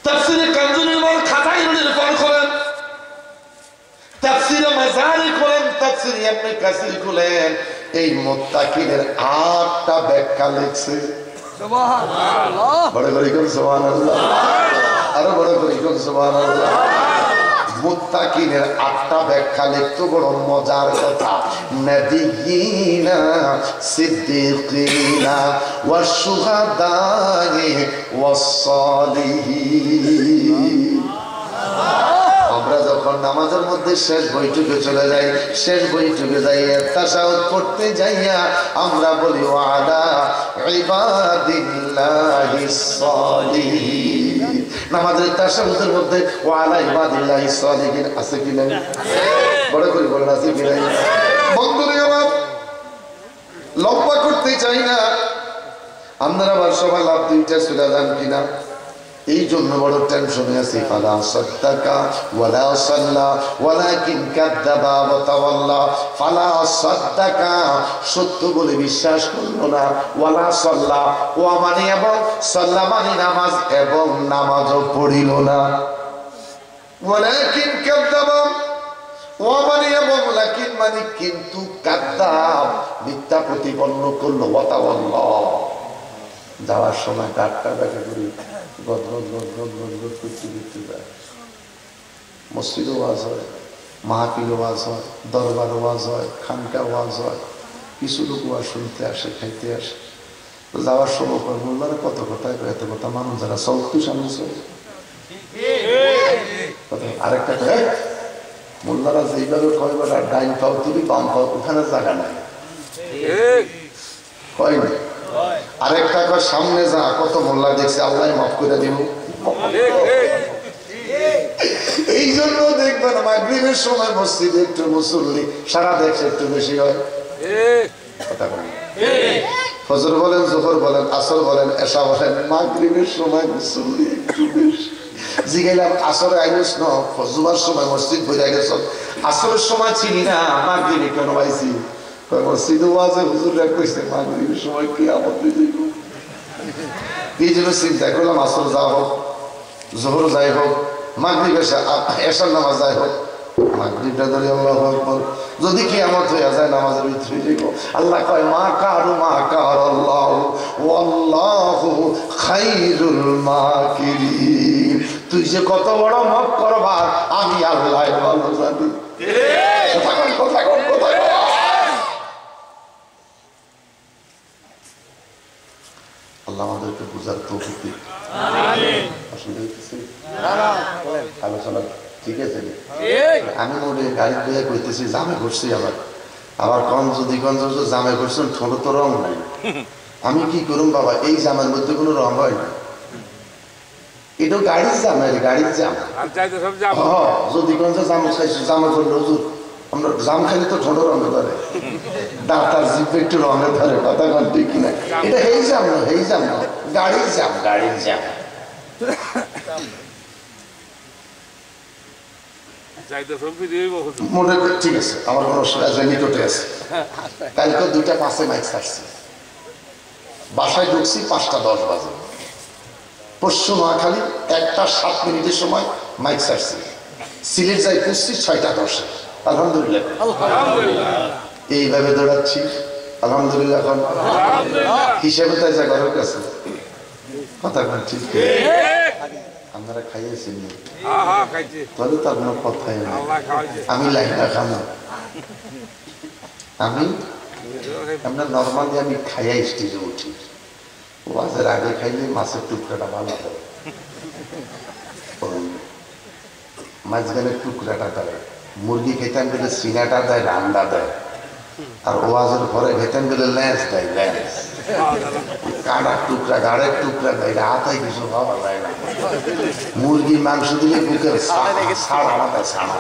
তাফসীরে কানজুল উল খাজাইনুল পর করেন, তাফসীরে মাজারিক করেন, তাফসীর ইবনে কাসির করেন। এই মুত্তাকিনের 8টা ব্যাখ্যা লিখছে। সুবহানাল্লাহ। বড় করে কোন সুবহানাল্লাহ, আরো বড় করে কোন সুবহানাল্লাহ। মুত্তাকিনের 8টা ব্যাখ্যা লিখতে বড় মজার কথা। নবিয়িনা সিদ্দিকিনা ওয়াস শুহাদায়ে ওয়াস সালিহিন। আমরা যখন নামাজের মধ্যে শেষ বৈঠকে চলে যাই, শেষ বৈঠকে যাইয়া তাশাহুদ পড়তে যাইয়া আমরা বলি ওয়ালা ইবাদিল্লাহিস সালিহিন। নামাজের তাশাহুদের মধ্যে ওয়ালা ইবাদিল্লাহিস সালিহিন আছে কি না? বড় করে বলেন আছে কি না? বন্ধুরা আমার, লম্বা করতে চাই না, আপনারা আবার সবাই লাভ 2টা সুরা যান কিনা, এই জন্য বড় টেনশনে আছি। ফালা সাদ্দাকা ওয়ালা সাল্লা ওয়ালাকিন কাযাবা ওয়া তাওয়াল্লা। ফালা সাদ্দাকা, সত্য বলে বিশ্বাস করলো না, ওয়ালা সাল্লা, ও মানে এবং সাল্লা মানে নামাজ, এবং নামাজও পড়িল না। ওয়ালাকিন কাযাবা, ও মানে এবং, লাকিন মানে কিন্তু, কাযাব মিথ্যা প্রতিপন্ন করলো, ওয়া তাওয়াল্লা। যাওয়ার সময় কাটটা দেখা করি মসজিদও ওয়াজ হয়, মাহফিল ওয়াজ হয়, দরবার ওয়াজ হয়, খানকা ওয়াজ হয়, কিছু লোক ওয়াজ শুনতে আসে, খাইতে আসে। যাওয়ার সময় মোল্লারা কত কথা এত কথা মানুষ যারা সৌক্তি সামনে আরেকটা মোল্লারা যেইভাবে কয় বেলা ডাইন পাও তুমি বাম পাও, ওখানে জায়গা নাই, কয় না। আরেকটা কয় সামনে যা, কত মোল্লা দেখছে আল্লাহ মাফ করে দিব। এই জন্য দেখবেন মাগরিবের সময় মসজিদে একটু মুসল্লি, সারা দেশে একটু বেশি হয়। ফজর বলেন, জোহর বলেন, আসর বলেন, এশা বলেন, মাগরিবের সময় মুসল্লি একটু বেশি। জিগাইলাম আসরে আইলস ন, জুমার সময় মসজিদ বইয়া গেছ, আসরের সময় চিনি না, মাগরিবে কেন পাইছি? মসজিদে ওয়াজে হুজুররা কইছে মাগরিবের সময় কিয়ামত হয়ে যাইব। এই জন্য চিন্তা করলাম আসর যা হোক, জোহর যাই হোক, মাগরিব এশার নামাজ যাই হোক, মাগরিবটা ধরে আল্লাহু আকবার, যদি কিয়ামত হয়ে যায় নামাজের ভিতরে যাইব। আল্লাহ কয় মা কারু মা কার আল্লাহ, আল্লাহু খায়রুল মাকিরিন। তুই যে কত বড় মক্করবার আমি আল্লাহ ভালো জানি। কোথায় আল্লাহ আমাদেরকে বুঝার তৌফিক দিন। অসুবিধা হইতেছে? আলোচনা ঠিক আছে? আমি মনে গাড়ি দিয়ে কইতেছি জামে ঘুরছি, আবার কম যদি জামে ঘুরছেন ঠোঁটো তো রং নাই। আমি কি করুম বাবা, এই জামের মধ্যে কোনো রং হয় না, এটা গাড়ির জাম, গাড়ির জাম। যদি কোন জাম খাইছি জামে করলে হুজুর আমরা জাম খাইলে তো ঠোঁটো রঙে ধরে, দাঁতার জিভে একটু রঙে ধরে, কথা কন ঠিক কিনা? এটা হেই জাম না, হেই জাম না, গাড়ির জাম, গাড়ির জাম। মনে করি ঠিক আছে, আমার কোনো অসুবিধা নিকটে আছে। কালকে 2টা 5-এ মাইক ছাড়ছি, বাসায় ঢুকছি 5টা 10 বাজে। পরশু নোয়াখালী 1টা 7 মিনিটের সময় মাইক ছাড়ছি, সিলেট যাই পৌঁছছি 6টা 10-এ। আলহামদুলিল্লাহ, এইভাবে দৌড়াচ্ছি আলহামদুলিল্লাহ। এখন হিসাবে তাই যা ঘরের কাছে কথা ঠিক, আপনারা খাইয়েছেন তাহলে তার কোনো কথাই না। আমি লাইনা খাবো, আমি আমরা নর্মালি আমি খাইয়া স্টেজে উঠি, ওয়াজের আগে খাইলে মাছের টুকরাটা ভালো হয়, মাঝখানের টুকরাটা দেয়। মুরগি খেতাম গেলে সিনাটা দেয়, রান্না দেয়। আর ওয়াজের ঘরে খেতাম গেলে ল্যাঁচ দেয়, ল্যাঁচ। কাটার টুকরা, গাড়ের টুকরা দেয়, হাতায় কিছু খাওয়া যায় না। মুরগির মাংস দিলে বুকের ছাড়া মাথায় ছাড়া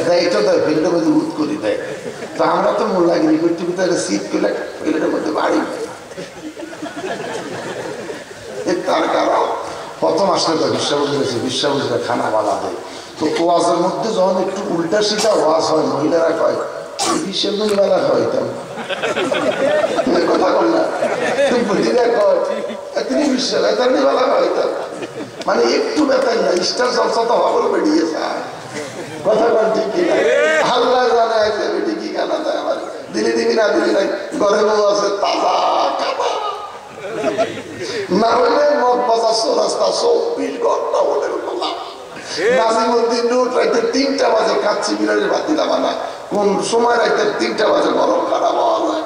দেয়, তো দেয় ফিল্ডের মধ্যে উৎ করে দেয়। তো আমরা তো মোল্লাগিরি করতে করতে শীত করলে ফিল্ডের মধ্যে বাড়ি। তার কারণ প্রথম আসলে তো বিশ্বাবুঝিরা খানা বালা দেয়। তো ওয়াজের মধ্যে যখন একটু উল্টা সিধা ওয়াজ হয়, মহিলারা কয় বিশ্বের বেলা হইতাম কথা বল না, মহিলা কয় তিনি বিশ্বের বেলা হইতাম, মানে একটু বেতাই না, স্টার জলসা তো হবল বেরিয়ে যায়। কথা বল ঠিক কিনা? আল্লাহ জানে আছে বেটি কি গানা দেয় আমার, দিলি দিবি না দিলি নাই, ঘরে বউ আছে তাজা কাদা না হইলে মদ বাজার রাস্তা 24 ঘন্টা বলে বললাম। নাজিমুদ্দিন রোড রাইতে 3টা বাজে কাচ্চি বিরাটের বাতি দাবা না, কোন সময় রাইতে 3টা বাজে গরম খারাপ হওয়া যায়।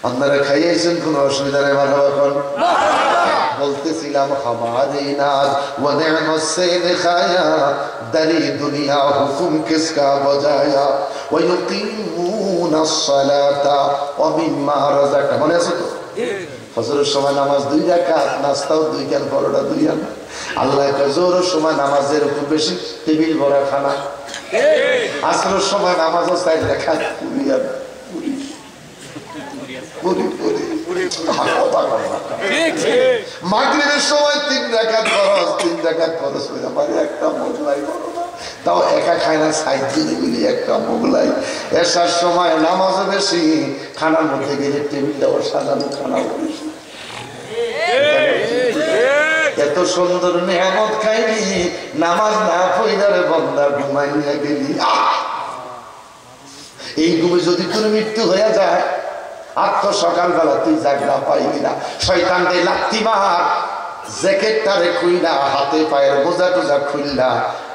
আপনারা খাইয়েছেন, কোনো অসুবিধা নেই। ভালো এখন বলতেছিলাম हमारी नाज व नेमत से दिखाया दरी दुनिया हुकुम किसका बजाया व युकीमूना सलाता व मिम्मा रज़क़। মনে আছে তো? ফজরের সময় নামাজ 2 রাকাত, নাস্তাও 2 কান, বড়টা 2 আন। আল্লাহ কয় জোহরের সময় নামাজের উপর বেশি, টেবিল ভরা খানা। আসরের সময় নামাজও 4 রাকাত, মাগরিবের সময় 3 রাকাত ফরজ, 3 রাকাত ফরজ করে পারে একটা মোগলাই করো না, তাও একা খায় না, 60 দিনে মিলি একটা মোগলাই। এসার সময় নামাজও বেশি, খানার মধ্যে গেলে টেবিলটাও সাজানো, খানাও বেশি। এত সুন্দর নিয়ামত খাইলি, নামাজ না পড়ারে বান্দা ঘুমাইয়া গেলি। এই ঘুমে যদি তোর মৃত্যু হয়ে যায়, আর তো সকালবেলা তুই জাগলা পাইবি না। শয়তান দে লাত্তি মার, জ্যাকেটটারে খুইলা, হাতে পায়ের বোঝা টোজা খুইলা,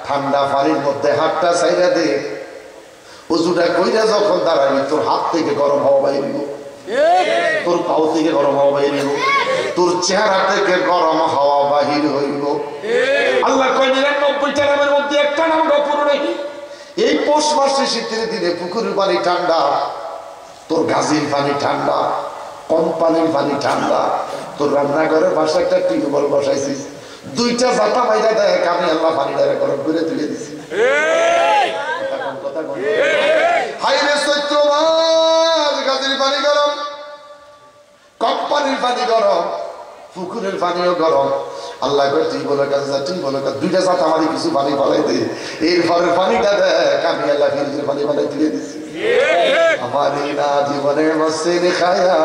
ঠান্ডা পানির মধ্যে হাতটা ছাইরা দে। উজুটা কইরা যখন দাঁড়াবি, তোর হাত থেকে গরম হাওয়া বাইরিব, তোর পাও থেকে গরম হাওয়া বাইরিব, তোর চেহারা থেকে গরম হাওয়া বাহির হইব। আল্লাহ কয় 99টা নামের মধ্যে একটা নাম গফুর নেই। এই পৌষ মাসে শীতের দিনে পুকুরের পানি ঠান্ডা, তোর গাছের পানি ঠান্ডা, কোম্পানির পানি ঠান্ডা। তোর রান্নাঘরের পাশে একটা টিউবওয়েল বসাইছিস, 2টা জাতা মাইরা দেয়, আমি আল্লাহ পানিটা গরম করে তুলে দিছি। হাইরে চৈত্র মাস, গাছের পানি গরম, কোম্পানির পানি গরম, পুকুরের পানিও গরম। আল্লাহ করে তুই বলে কাছে যা, তুই বলে 2টা জাতা মারি কিছু পানি পালাই দে, এরপরে পানিটা দেখ, আমি আল্লাহ ফিরিজের পানি পালাই তুলে দিছি। আমার এই না জীবনের মধ্যে দেখায়া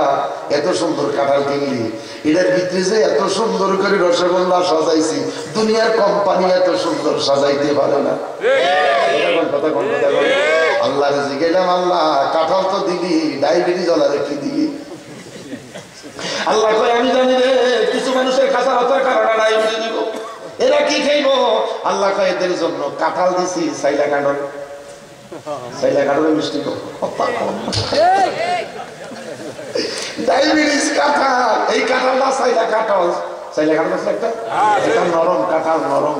এত সুন্দর কাঁঠাল কিনলি, এটার ভিতরে যে এত সুন্দর করে রসগোল্লা সাজাইছি, দুনিয়ার কোম্পানি এত সুন্দর সাজাইতে পারে না। কথা আল্লাহ জিজ্ঞাসা আল্লাহ কাঁঠাল তো দিলি ডায়াবেটিস ওলারে কি দিলি? আল্লাহ কয় আমি জানি রে কিছু মানুষের কাঁচা হতার কারণে ডায়াবেটিস দিব। এরা কি খাইবো? আল্লাহ কয় এদের জন্য কাঁঠাল দিছি সাইলা কাঁঠাল। সাইলা কাঁঠালের মিষ্টি ডায়াবেটিস কাঁঠাল, এই কাঁঠালটা সাইলা কাঁঠাল। সাইলা কাঁঠাল আছে একটা, এটা নরম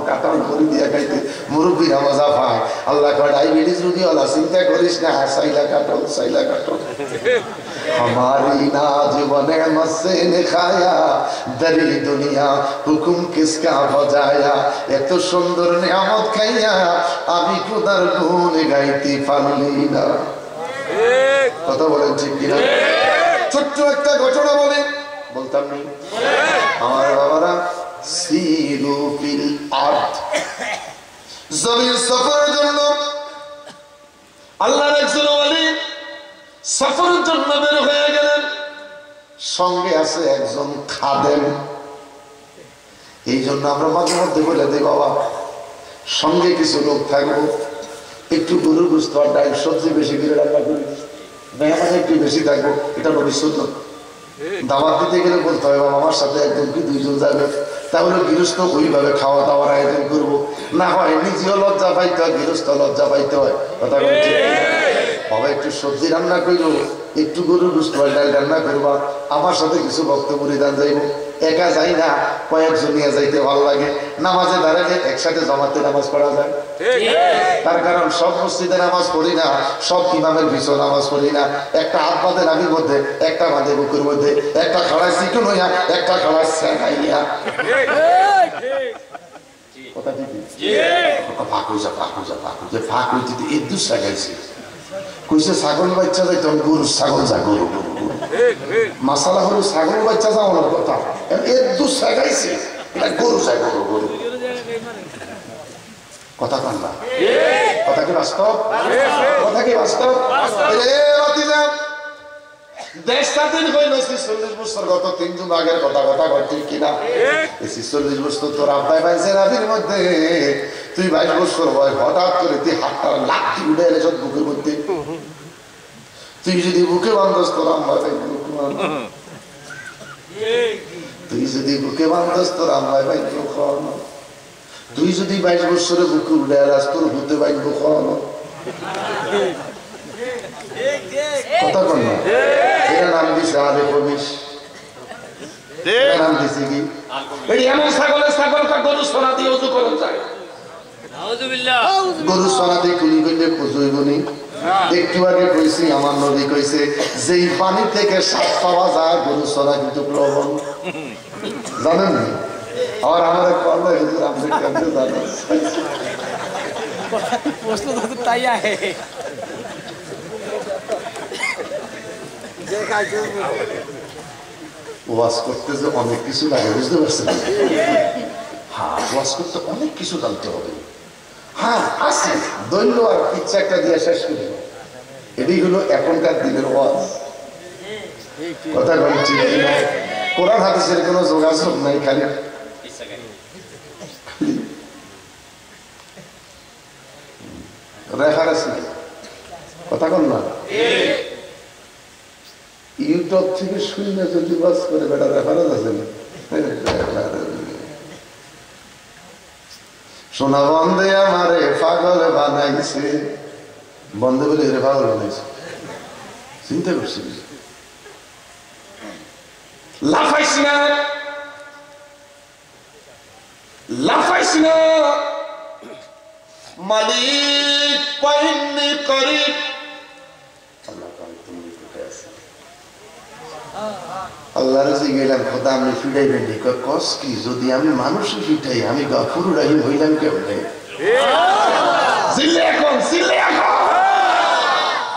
কাঁঠাল করে দিয়ে খাইতে মুরব্বীরা মজা পায়। আল্লাহ কয় ডায়াবেটিস রোগী হলা চিন্তা করিস না, সাইলা কাঁঠাল। हमारी नाज बने मस्से ने खाया दरी दुनिया हुकुम किसका बजाया এত সুন্দর নিয়ামত খাইয়া আমি খোদার গুণ গাইতে পারলি না। কথা বলেন ঠিক কিনা? ছোট্ট একটা ঘটনা বলতাম নি আমার বাবারা, সিরু ফিল আরদ, জমিন সফরের জন্য আল্লাহর একজন ওলি সফরের জন্য বের হয়ে গেলেন। সঙ্গে আছে একজন খাদেম। এই জন্য আমরা মাঝে মধ্যে বলে দিই বাবা সঙ্গে কিছু লোক থাকবো, একটু গরুর গোশত আর ডাল সবজি বেশি করে রান্না করি, মেহমান একটু বেশি থাকবো। এটা নবী সুন্নাত। দাওয়াত দিতে গেলে বলতে হবে বাবা আমার সাথে একজন কি দুইজন যাবে, তাহলে গৃহস্থ ওইভাবে খাওয়া দাওয়ার আয়োজন করবো। না হয় নিজেও লজ্জা পাইতে হয়, গৃহস্থ লজ্জা পাইতে হয়। কথা বলছি বাবা একটু সবজি রান্না করবো, একটু গরুর গোশত ডাল রান্না করবা, আমার সাথে কিছু বক্তব্য দান যাইব। একা যাই না, কয়েকজন নিয়ে যাইতে ভালো লাগে। নামাজে দাঁড়ালে একসাথে জমাতে নামাজ পড়া যায়। তার কারণ সব মসজিদে নামাজ পড়ি না, সব ইমামের পিছনে নামাজ পড়ি না। একটা হাত বাঁধে নাভির মধ্যে, একটা বাঁধে বুকের মধ্যে, একটা খাড়ায় চিকন হইয়া, একটা খাড়ায় সেনাইয়া। কথা ঠিক ফাঁক হইছে, ফাঁক হইতে এই দু শেখাইছে। কইছে ছাগল বাচ্চা যাইতে গরু, ছাগল যা গরু গরু গরু মাসালা হলো ছাগল বাচ্চা যাওয়ানোর কথা। এর দু শেখাইছে এটা গরু যায় গরু গরু। কথা কন না? কথা কি বাস্তব? কথা কি বাস্তব? দেশ স্বাধীন হইল ৪৬ বছর, গত ৩ জুন আগের কথা ঠিক কিনা? ৪৬ বছর তোর আব্বাই পাইছে রাবির মধ্যে, তুই ২২ বছর বয়স, হঠাৎ করে তুই হাতটা লাঠি উঠে এলে সব বুকের মধ্যে। তুই যদি বুকে বান্ধস তোর আম্মাই ভাই, তুই যদি বুকে বান্ধস তোর আম্মাই ভাই খাওয়ানো, তুই যদি ২২ বছরে বুকে উঠে এলাস তোর হতে বাইব খাওয়ানো। কথা কন না? এটা নাম দিছে আলে কবিস। নাম দিছে কি? এমন ছাগলটা গরু সোনা দিয়ে উজু করা যায়। গরু সোনা দিয়ে কুলি করলে পুজোইবনি। একটু আগে কইছি আমার নবী কইছে যেই পানি থেকে সাপ পাওয়া যায় গরু সোনা কিন্তু প্রবল, জানেন না? আর আমার কর্ম হুজুর আপনি কেমনে জানেন? প্রশ্ন তো তাই আহে। ওয়াজ করতে যে অনেক কিছু লাগে, বুঝতে পারছেন? হ্যাঁ, ওয়াজ করতে অনেক কিছু জানতে হবে। হ্যাঁ আছে, দৈন্য আর ইচ্ছা একটা দিয়ে শেষ করি। এটাই হলো এখনকার দিনের ওয়াজ। কথা বলছি কোরআন হাদিসের কোনো যোগাযোগ নাই, খালি রেফারেন্স নেই। কথা কন না? ইউটিউব থেকে শূন্য যদি বাস করে বেটা রেফারেন্স আছে না? সোনা বন্ধে আমারে পাগল বানাইছে, বন্ধে বলে রে পাগল বানাইছে। চিন্তা করছি লাফাইস না, লাফাইস না, মালিক পাইনি করিব। আল্লাহর কাছে গেলাম, খোদা আমি ফিরাইবেন নি? কস কি যদি আমি মানুষই ফিটাই, আমি গাফুর রাহিম হইলাম কেমনে?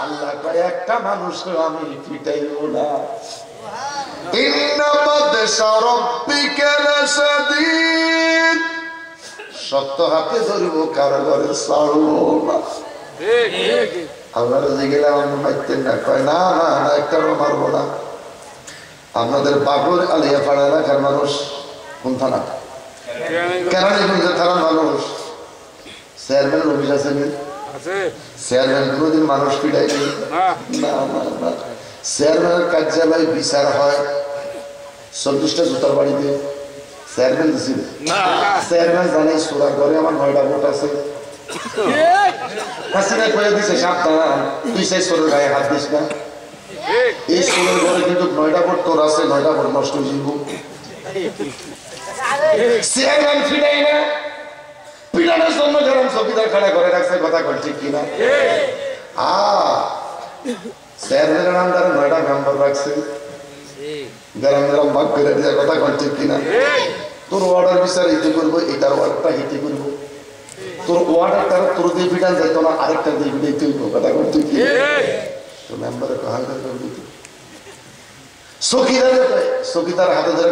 আল্লাহ কয় একটা মানুষ আমি ফিটাইব না। শক্ত হাতে ধরব, কারো ঘরে ছাড়ব না। আল্লাহর কাছে গেলাম, আমি মারতেন না? কয় না না না, একটা মারবো না। আপনাদের বাবুর আলিয়া পাড়া এলাকার মানুষ কোন থানা? কেরানীগঞ্জের থানার মানুষ। চেয়ারম্যানের অফিস আছে, চেয়ারম্যান কোনোদিন মানুষ পিটাইনি, না না না। চেয়ারম্যানের কার্যালয়ে বিচার হয় 40টা জুতার বাড়িতে। চেয়ারম্যান দিছিল, চেয়ারম্যান জানে সোরার ঘরে আমার 9টা ভোট আছে। হাসিনা কয়ে দিছে সাবধান, তুই সেই সোরের গায়ে হাত দিস না। এই সোরের ঘরে কিন্তু 9টা ভোট তোর আছে, 9টা ভোট নষ্ট হয়ে যাব। চেয়ারম্যান ফিরাই না, পিটানোর জন্য গরম চকিদার খাড়া করে রাখছে, কথা কল ঠিক কিনা? চেয়ারম্যানের আন্ডারে 9টা মেম্বার রাখছে, গরম গরম ভাগ করে দিয়ে, কথা কল ঠিক কিনা? তোর ওয়ার্ডার বিচার এতে করবো, এটার ওয়ার্ডটা হেঁটে করবো। তোর ওয়ার্ডারটা তোর দিয়ে পিটান যাইত না, আরেকটা দিয়ে পিটাইতে হইব, কথা কল ঠিক কিনা? তো মেম্বারে হালকা করে দিত, চকিদার হাতে ধরে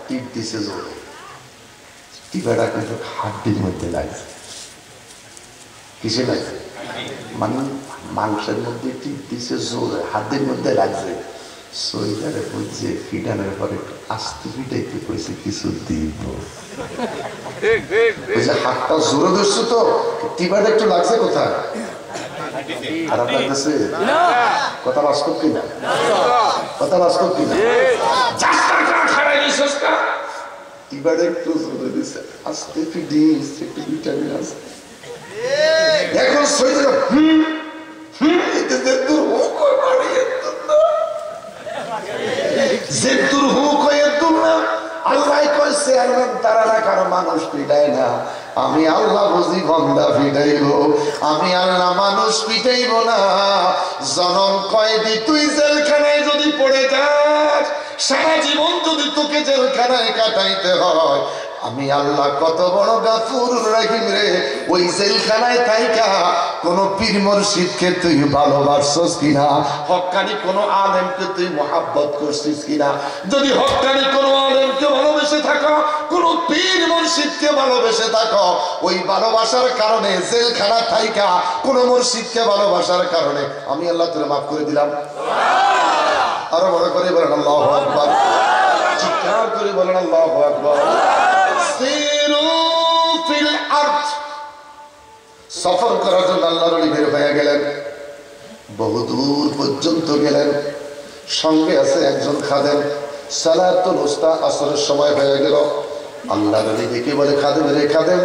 টিপ দিছে জোরে, টিপাটা কিন্তু হাড্ডির মধ্যে লাগছে। কিসে লাগছে? মানে মাংসের মধ্যে টিপ দিছে জোরে, হাড্ডির মধ্যে লাগছে। সইদারে বলছে ফিটানের পরে আস্তে ফিটাইতে কইছে কিছু দিব। হাতটা জোরে ধরছো তো, টিপাটা একটু লাগছে কোথায়? খারাপ লাগতেছে? কথা বাস্তব কিনা? কথা বাস্তব কিনা? টিপাটা একটু জোরে দিছে, আস্তে ফিটিস, একটু ভিটামিন আছে। এখন সইদারে এতে দূর হোক মানুষ পিটাই না, আমি আল্লাহ বুঝি বন্দা পিটাইব, আমি আল্লাহ মানুষ পিটাইব না। জনম কয়েদি তুই জেলখানায় যদি পড়ে যাস, সারা জীবন যদি তোকে জেলখানায় কাটাইতে হয়, আমি আল্লাহ কত বড় গাফুর রহিম রে। ওই জেলখানায় থাইকা কোন পীর মুর্শিদকে তুই ভালোবাসছিস কিনা, হক্কানি কোন আলেমকে তুই মোহাব্বত করছিস কিনা? যদি হক্কানি কোন আলেমকে ভালোবেসে থাকো, কোন পীর মুর্শিদকে ভালোবেসে থাকো, ওই ভালোবাসার কারণে জেলখানা থাইকা কোন মুর্শিদকে ভালোবাসার কারণে আমি আল্লাহ তোরে মাফ করে দিলাম। আরো বড় করে বলেন আল্লাহু আকবার, চিৎকার করে বলেন আল্লাহু আকবার। সফর করার জন্য আল্লাহর ওলি বের হয়ে গেলেন, বহুদূর পর্যন্ত গেলেন। সঙ্গে আছে একজন খাদেম। সালাতুল উস্তা আসরের সময় হয়ে গেল। আল্লাহর ওলি দেখে বলে, খাদেম রে খাদেম,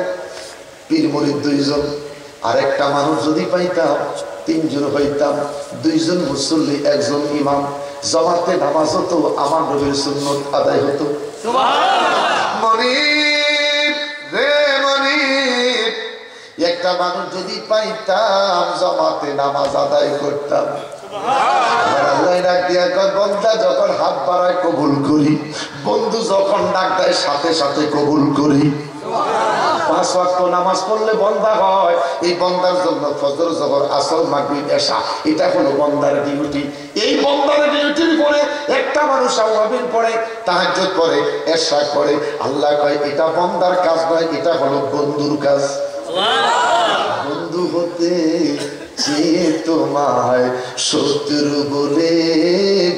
পীর মুরিদ 2 জন, আরেকটা মানুষ যদি পাইতাম 3 জন হইতাম, 2 জন মুসল্লি, 1 জন ইমাম, জামাতে নামাজ হতো, আমার নবীর সুন্নত আদায় হতো। একটা মানুষ যদি পাইতাম, জামাতে নামাজ আদায় করতাম। বন্ধা যখন হাত বাড়ায় কবুল করি, বন্ধু যখন ডাক দেয় সাথে সাথে কবুল করি। 5 ওয়াক্ত নামাজ পড়লে বন্দা হয়। এই বন্দার জন্য ফজর, যোহর, আসর, মাগরিব, এশা, এটা হলো বন্দার ডিউটি। এই বন্দার ডিউটির পরে একটা মানুষ আওয়াবিন পড়ে, তাহাজ্জুদ পড়ে, এশা করে। আল্লাহ কয় এটা বন্দার কাজ নয়, এটা হলো বন্ধুর কাজ। বন্ধু হতে চেয়ে তোমায় শত্রু বলে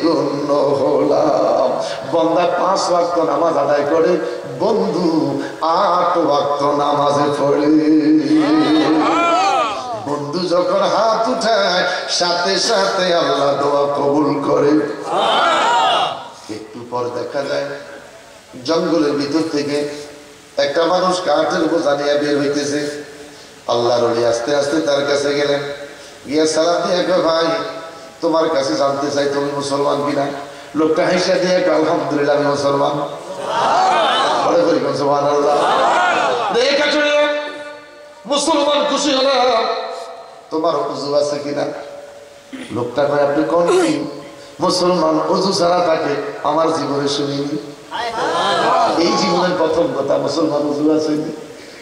গণ্য হলাম। বন্দা 5 ওয়াক্ত নামাজ আদায় করে, বন্ধু 8 ওয়াক্ত নামাজে পড়ে। বন্ধু যখন হাত উঠায়, সাথে সাথে আল্লাহ দোয়া কবুল করে। একটু পর দেখা যায় জঙ্গলের ভিতর থেকে একটা মানুষ কাঠের বোঝা নিয়ে বের হইতেছে। আল্লাহর ওলি আস্তে আস্তে তার কাছে গেলেন, গিয়া সালাম দিয়ে, ভাই তোমার কাছে জানতে চাই তুমি মুসলমান কিনা? লোকটা হাসিয়া দিয়ে, আলহামদুলিল্লাহ আমি মুসলমান। মুসলমান, খুশি হলাম। তোমার উজু আছে কিনা? লোকটা কয়, আপনি কোন মুসলমান উজু ছাড়া থাকে আমার জীবনে শুনিনি। এই জীবনের প্রথম কথা, মুসলমান উজু আসেনি।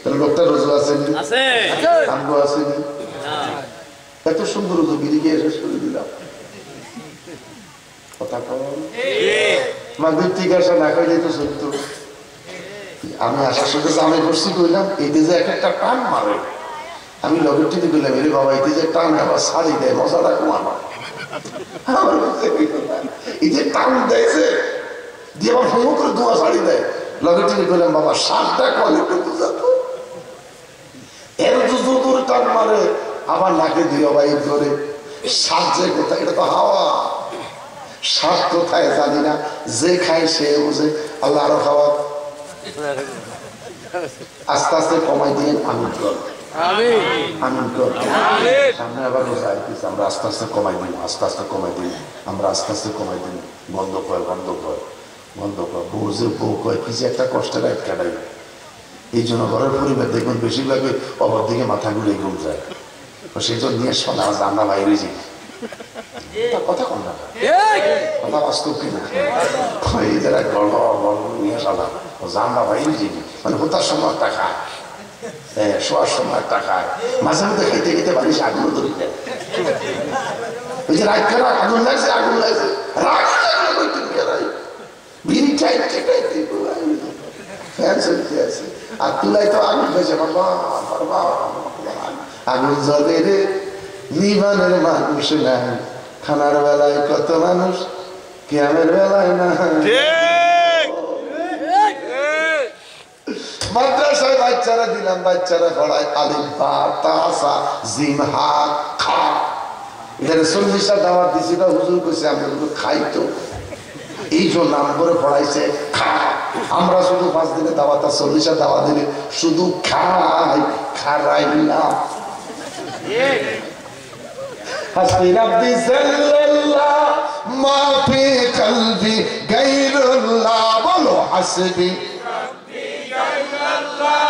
তাহলে লোকটার উজু আসেনি, আঙ্গ আসেনি। এত সুন্দর উজু গিরিকে শেষ করে দিলাম। কথা কম মাগরিব থেকে আসা না খাইলে তো সত্য। আমি আসার সাথে আমি করছি কইলাম, এতে যে একটা টান মারে। আমি লগের টিতে কইলাম, এরে বাবা এতে যে টান আবার শাড়ি দেয়, মজাটা কমানো। এই যে টান দেয়ছে দিয়ে আবার ফোন করে ধোঁয়া শাড়ি দেয়। লগের টিতে কইলাম, বাবা শার্টটা কোয়ালিটি তো যাতো, এর তো টান মারে, আবার নাকে দিয়ে বাইর করে। স্বাদ যে কোথায়, এটা তো হাওয়া, স্বাদ কোথায় জানি না, যে খায় সে বুঝে। আল্লাহ আরো খাওয়া, আস্তে আস্তে কমাই দিয়ে আমিন কর, আমিন কর। সামনে আবার বোঝাই দিচ্ছে, আমরা আস্তে আস্তে কমাই দিই, আস্তে আস্তে কমাই দিই, আমরা আস্তে আস্তে কমাই দিই। বন্ধ কর, বন্ধ কর, বন্ধ কর। বউ যে বউ কয় কি যে একটা কষ্টের এক কাটাই। এই জন্য ঘরের পরিবার দেখবেন বেশিরভাগ অপর দিকে মাথা ঘুরে ঘুম যায়। সেই জন্য নিয়ে শোনা আমরা বাইরে যাই, কথা কম না, কথা বাস্তব কিনা। এই যারা গল্প নিয়ে শোনা জানলা বাইরে যাবি, মানে হতার সময় একটা খায়, শোয়ার সময় একটা খায়, মাঝে মধ্যে খেতে খেতে বাড়ি আগুন ধরি দেয়। ওই যে রাত খারাপ আগুন লাগছে, আগুন লাগছে, রাগ বিড়ি চাইতে ফ্যান চলতে আছে, আর তুলাই তো আগুন পেয়েছে, আগুন জ্বলে রে নিবানের মানুষ নাই, খানার বেলায় কত মানুষ, কিয়ামের বেলায় না। মাদ্রাসায় বাচ্চারা দিলাম, বাচ্চারা পড়ায় আলিফ বা তা সা জিম হা খা। এখানে 40টা দাওয়াত দিছিল, হুজুর কইছে আমরা খাইতো, এই জন্য নাম করে পড়াইছে খা। আমরা শুধু 5 দিনে দাওয়াত, 40টা দাওয়াত দিলে শুধু খাই, খারাই না। হাসবি রাব্বি সাল্লাল্লাহ মা ফি কলবি গায়রুল্লাহ, বলো হাসবি রাব্বি সাল্লাল্লাহ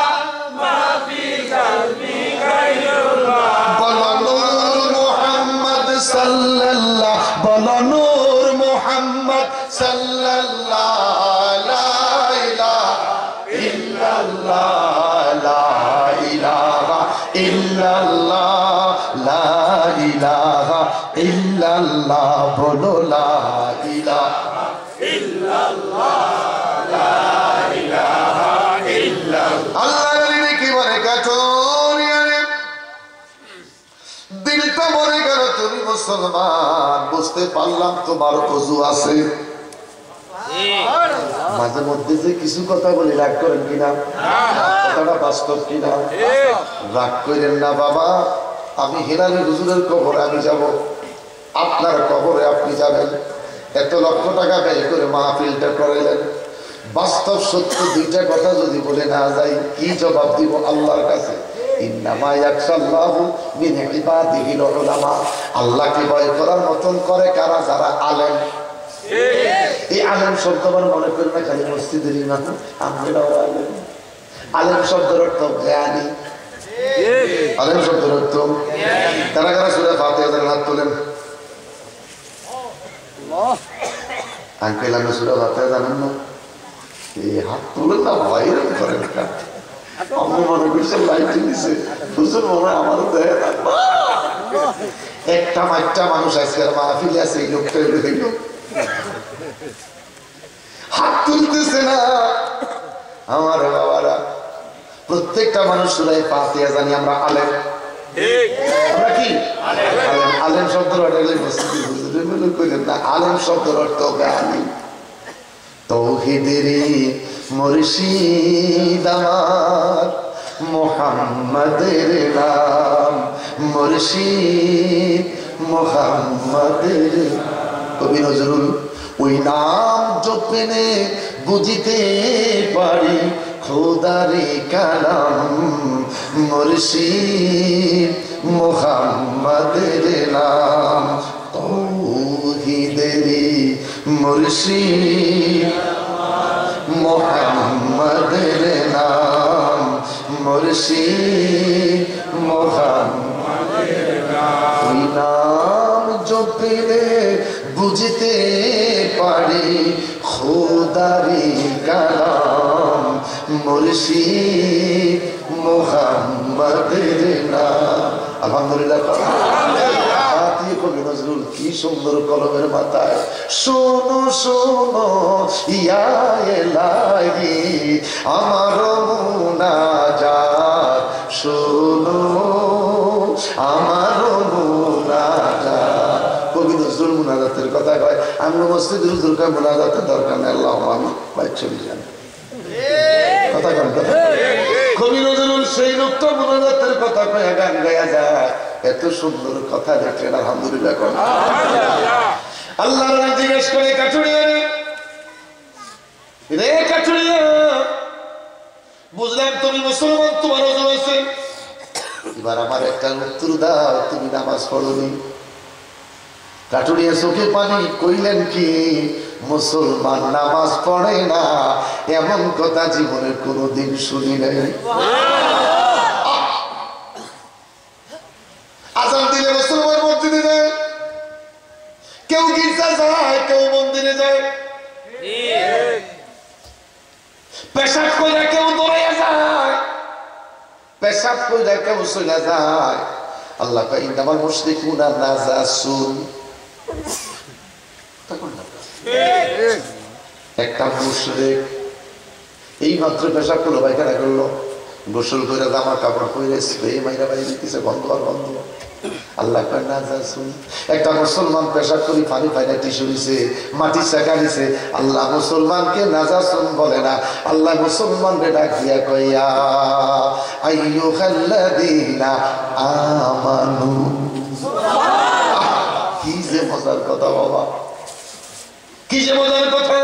মা ফি কলবি গায়রুল্লাহ, বলো নূর মুহাম্মদ সাল্লাল্লাহ, বলো নূর মুহাম্মদ সাল্লাল্লাহ, লা ইলাহা ইল্লাল্লাহ, লা ইলাহা ইল্লাল্লাহ, লা ইলাহা ইল্লাল্লাহ, বলো লা ইলাহা ইল্লাল্লাহ, লা ইলাহা ইল্লাল্লাহ। আল্লাহর কি বারাকাত, দিলটা মরে গেল, তুমি মুসলমান, বুঝতে পারলাম তোমার ওযু আছে। মাঝে মধ্যে যে কিছু কথা বলি, রাগ করেন কিনা? কথাটা বাস্তব কিনা? রাগ করেন না বাবা। আমি হেলালি হুজুরের কবরে আমি যাব, আপনার কবরে আপনি যাবেন। এত লক্ষ টাকা ব্যয় করে মাহফিলটা করাইলেন, বাস্তব সত্য 2টা কথা যদি বলে না যাই, কি জবাব দিব আল্লাহর কাছে? ইন্নামা ইয়াখশাল্লাহু মিন ইবাদিহিল উলামা। আল্লাহকে ভয় করার মতন করে কারা? যারা আলেম। এই আলেম শব্দ আমার মনে করি না খালি মসজিদের ইমাম, আমরাও আলেম। আলেম শব্দের অর্থ জ্ঞানী। আলেম শব্দের অর্থ কারা কারা সূরা ফাতিহা হাত তোলেন। আঙ্কেল আমি সূরা ফাতিহা জানেন না? এই হাত তুলেন না, বাইরে করেন না। আমি মনে করছি লাইট দিছে, হুজুর মনে হয় আমারও দেয় না। একটা মাইটা মানুষ আজকের মাহফিলে আছে, এই লোকটা হইল হাত তুলতেছে না। আমার বাবারা, প্রত্যেকটা মানুষ সূরা ফাতিহা জানি আমরা আলেম। আমরা কি আলেম? আলেম শব্দের অর্থ হুজুরে মনে করেন না, আলেম শব্দের অর্থ জ্ঞানী। তৌহিদেরই মুর্শিদ আমার মুহাম্মাদের নাম, মুর্শিদ মুহাম্মাদের। কবি নজরুল ওই নাম জপেনে বুঝিতে পারি খোদারে কালাম, মুর্শিদ মুহাম্মাদের নাম। তৌহিদেরই মুর্শিদ মুহাম্মাদের নাম, মুর্শিদ মুহাম্মাদের নাম। ওই নাম জপেলে বুঝতে পারি খোদারে কালাম, মুর্শিদ মুহাম্মাদের নাম। আলহামদুলিল্লাহ। কবি নজরুল কি সুন্দর কলমের মাথায়, শোনো শোনো ইয়া এলাহি আমার মুনাজাত, শোনো আমার মুনাজাত। কবি নজরুল মুনাজাতের কথা কয়, আমি মসজিদ হুজুর কয় মুনাজাতের দরকার নেই, আল্লাহ আমি ভাই চলে যান। কথা কন কথা। কবি নজরুল সেই লোকটা মুনাজাতের কথা কয়ে গান গায়া যায়, এত সুন্দর কথা দেখলেন, আলহামদুলিল্লাহ। আল্লাহ জিজ্ঞেস করে কাঠুরিয়া রে কাঠুরিয়া, বুঝলাম তুমি মুসলমান, তোমার ওজন আছে, এবার আমার একটা উত্তর দাও, তুমি নামাজ পড়োনি। কাঠুরিয়া চোখে পানি, কইলেন কি মুসলমান নামাজ পড়ে না এমন কথা জীবনের কোনোদিন শুনি নাই। আজান দিলে মুসলমান মসজিদে যায়, কেউ গির্জা যায়, কেউ মন্দিরে যায়, পেশাব কইরা কেউ দৌড়াইয়া যায়, পেশাব কইরা কেউ চলে যায়। আল্লাহ কয় ইন্নামাল মুশরিকুনা নাজাসুন। একটা মুশরিক এই মাত্র পেশাব করলো, পায়খানা করলো, গোসল করে জামা কাপড় পরে স্প্রে মাইরা বাইরে দিতেছে, বন্ধ আর বন্ধ। আল্লাহ কয় নাজাসুন। একটা মুসলমান পেশাব করি পানি পায়না টিস্যু দিছে, মাটি চাকা দিছে, আল্লাহ মুসলমানকে নাজাসুন বলে না। আল্লাহ মুসলমানকে ডাক দিয়া কইয়া আইয়ুহাল্লাযীনা আমানু। কি যে মজার কথা বাবা, কি যে মজার কথা।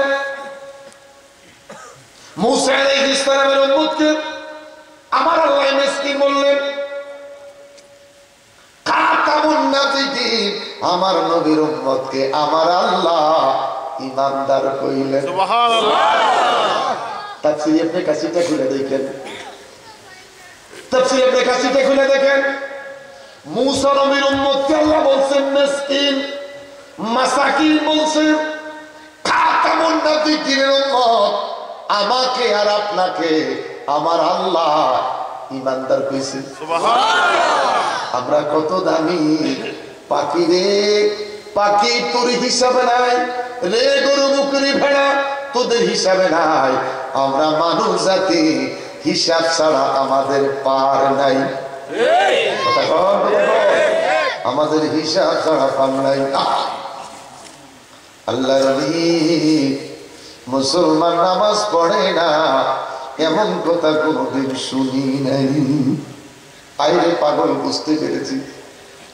মুসা আলাইহিস সালামের উম্মতকে আমার আল্লাহ মিসকিন বললেন, খাতামুন নাবিয়্যিন আমার নবীর উম্মতকে আমার আল্লাহ ঈমানদার কইলেন। সুবহানাল্লাহ। তাফসীর ইবনে কাসিরটা খুলে দেখেন, তাফসীর ইবনে কাসিরটা খুলে দেখেন, মুসা নবীর উম্মতকে আল্লাহ বলছেন মিসকিন, মাসাকিন বলছেন। খাতামুন নাবিয়্যিনের উম্মত আমাকে আর আপনাকে আমার আল্লাহ ঈমানদার কইছে। সুবহানাল্লাহ। আমরা কত দামি পাখি রে, পাখি তোর হিসাবে নাই রে, গরু বকরি ভেড়া তোদের হিসাবে নাই। আমরা মানুষ জাতি, হিসাব ছাড়া আমাদের পার নাই। আমাদের হিসাব ছাড়া পার নাই। আল্লাহ মুসলমান নামাজ পড়ে না এমন কথা কোনোদিন শুনি নাই। আইরে পাগল, বুঝতে পেরেছি,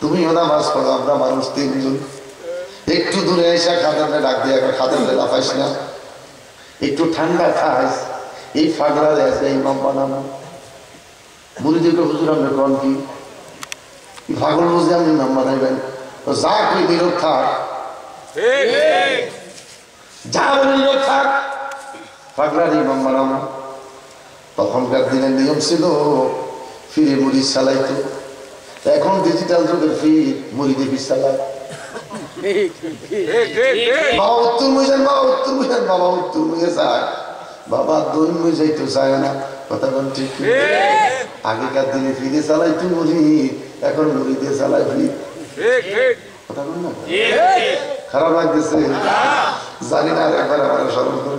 তুমিও নামাজ পড়ো, আমরা মানুষ তিনজন। একটু দূরে এসে খাদেরকে ডাক দিয়ে, খাদেরকে লাফাইস না, একটু ঠান্ডা খাইস, এই ফাগলা আছে ইমাম বানানো। মুরিদকে হুজুর আপনি কন কি পাগল বুঝে আপনি ইমাম বানাইবেন? যা কই নীরব থাক, যা বলে নীরব থাক, পাগলার ইমাম বানানো। তখনকার দিনের নিয়ম ছিল ফিরে মুড়ি চালাইতো, এখন ডিজিটাল যুগের ফির মুড়ি দিয়ে চালায়। বাবা উত্তর মুই যান, বাবা উত্তর মুই যান, বাবা উত্তর মুয়ে যায়, বাবা দই মুই যাইতে চায় না। কথা বল ঠিক? আগেকার দিনে ফিরে চালাইতো মুড়ি, এখন মুড়ি দিয়ে চালায় ফির। কথা বল না, খারাপ লাগতেছে জানি না। আর একবার আমার স্মরণ করে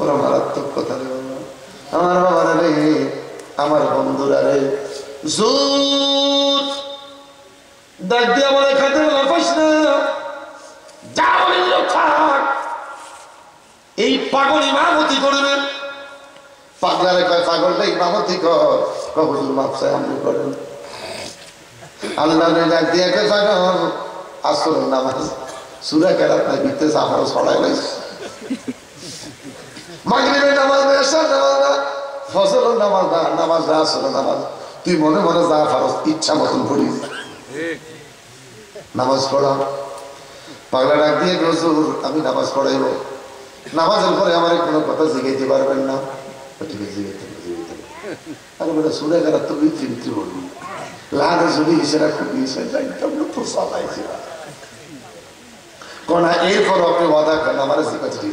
ওরা মারাত্মক কথা রে আমার বাবারা রে, আমার বন্ধুরা রে, জোর ডাক দিয়ে আমার খাতে লাফাইস না, যা বলি থাক। এই পাগল ইমামতি করবেন। পাগলারে কয় পাগলটা ইমামতি কর, হুজুর মাফ চাই আপনি করেন। আল্লাহ ডাক দিয়ে কয় পাগল আসরের নামাজ সূরা কেরাত না বিতেছে, আমারও ছড়াই লাগছে। মাগরিবের নামাজ না, এশার নামাজ না, ফজরের নামাজ না, নামাজ না, আসরের নামাজ। তুই মনে মনে যা পারস ইচ্ছা মতন পড়িস, নামাজ পড়া। পাগলা ডাক দিয়ে হুজুর আমি নামাজ পড়াইব, নামাজের পরে আমার কোনো কথা জিগাইতে পারবেন না? ঠিক আছে, জিগাইতে। আরে বেটা সূরা কেরাত তো তুই চিনতে বলবি, লাদে যদি হিসেবে খুবই যাইতাম না তো চালাইছি না কোনা। এরপর আপনি ওয়াদা করেন আমার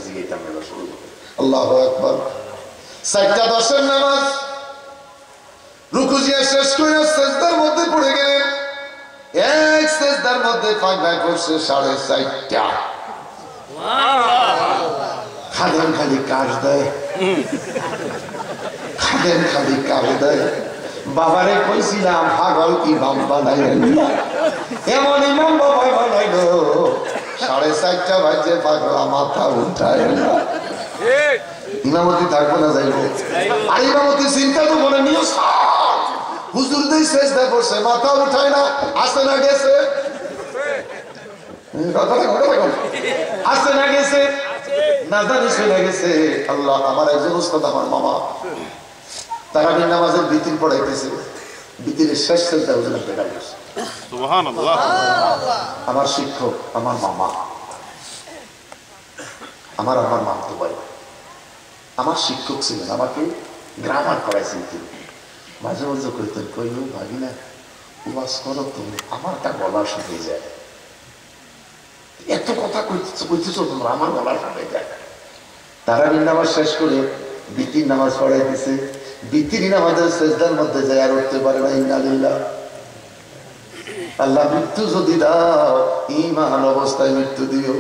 জিগাইতাম না। শুরু করে আল্লাহু আকবার। 4টা 10-এর নামাজ রুকু দিয়ে শেষ করে সিজদার মধ্যে পড়ে গেলেন। এক সিজদার মধ্যে পাগলা করছে 4.5টা। খাদেম খালি কাজ দেয়, খাদেম খালি কাজ দেয়। বাবারে কইছিলাম পাগল ইমাম বানাইলেন, এমন ইমাম বাবা বানাইল 4.5টা বাজে পাগলা মাথা উঠায় না। ইমামতি থাকবো না যাইবো? আর ইমামতি চিন্তা তো করে নিও সব। হুজুর দেই সেজদা করছে, মাথা উঠায় না, আসে না গেছে, আসে না গেছে, না জানি চলে গেছে। আল্লাহ, আমার একজন উস্তাদ, আমার মামা তারাবির নামাজের বিতির পড়াইতেছে, বিতিরের শেষ সেজদা হুজুর বেড়া গেছে। সুবহানাল্লাহ। আমার শিক্ষক, আমার মামা, আমার মামতো ভাই, আমার শিক্ষক ছিলেন, আমাকে গ্রামার করাইছেন তিনি। মাঝে মাঝে কইতেন, কইল ভাগিনা ওয়াজ করো তুমি, আমারটা গলা শুকিয়ে যায়, এত কথা কইতেছ তোমরা, আমার গলা শুকিয়ে যায়। তারাবির নামাজ শেষ করে বিতির নামাজ পড়াইতেছে, বিতির নামাজের সেজদার মধ্যে যায় আর উঠতে পারে না। ইন্নালিল্লাহ, আল্লাহ মৃত্যু যদি দাও, ঈমান অবস্থায় মৃত্যু দিও।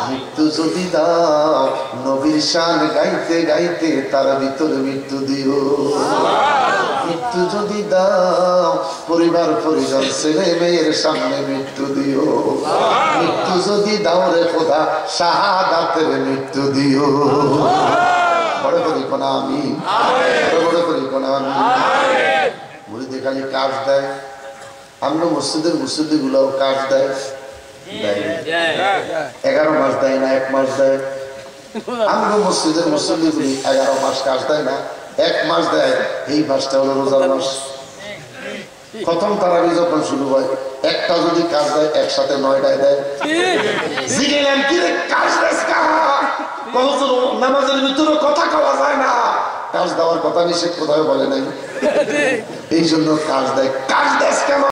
মৃত্যু যদি দাও, নবীর শান গাইতে গাইতে তার ভিতরে মৃত্যু দিও। মৃত্যু যদি দাও, পরিবার পরিজন ছেলে মেয়ের সামনে মৃত্যু দিও। মৃত্যু যদি দাও রে খোদা, শাহাদাতের মৃত্যু দিও। বড় করি কোনা আমি, বড় করি কোনা আমি। মুরিদে খালি কাজ দেয়, আমরা মসজিদের মুসল্লি গুলাও কাজ দেয়, 11 মাস দেয় না, 1 মাস দেয়। আমরা মসজিদের মুসল্লি গুলি 11 মাস কাজ দেয় না, 1 মাস দেয়। এই মাসটা হলো রোজার মাস। প্রথম তারাবি যখন শুরু হয়, একটা যদি কাজ দেয় একসাথে 9টায় দেয়। জিগেলাম কি রে, কাজ দেস কা? কখন নামাজের ভিতরে কথা কওয়া যায় না, কাজ দেওয়ার কথা নিষেধ কোথাও বলে নাই, এই জন্য কাজ দেয়। কাজ দেস কেন?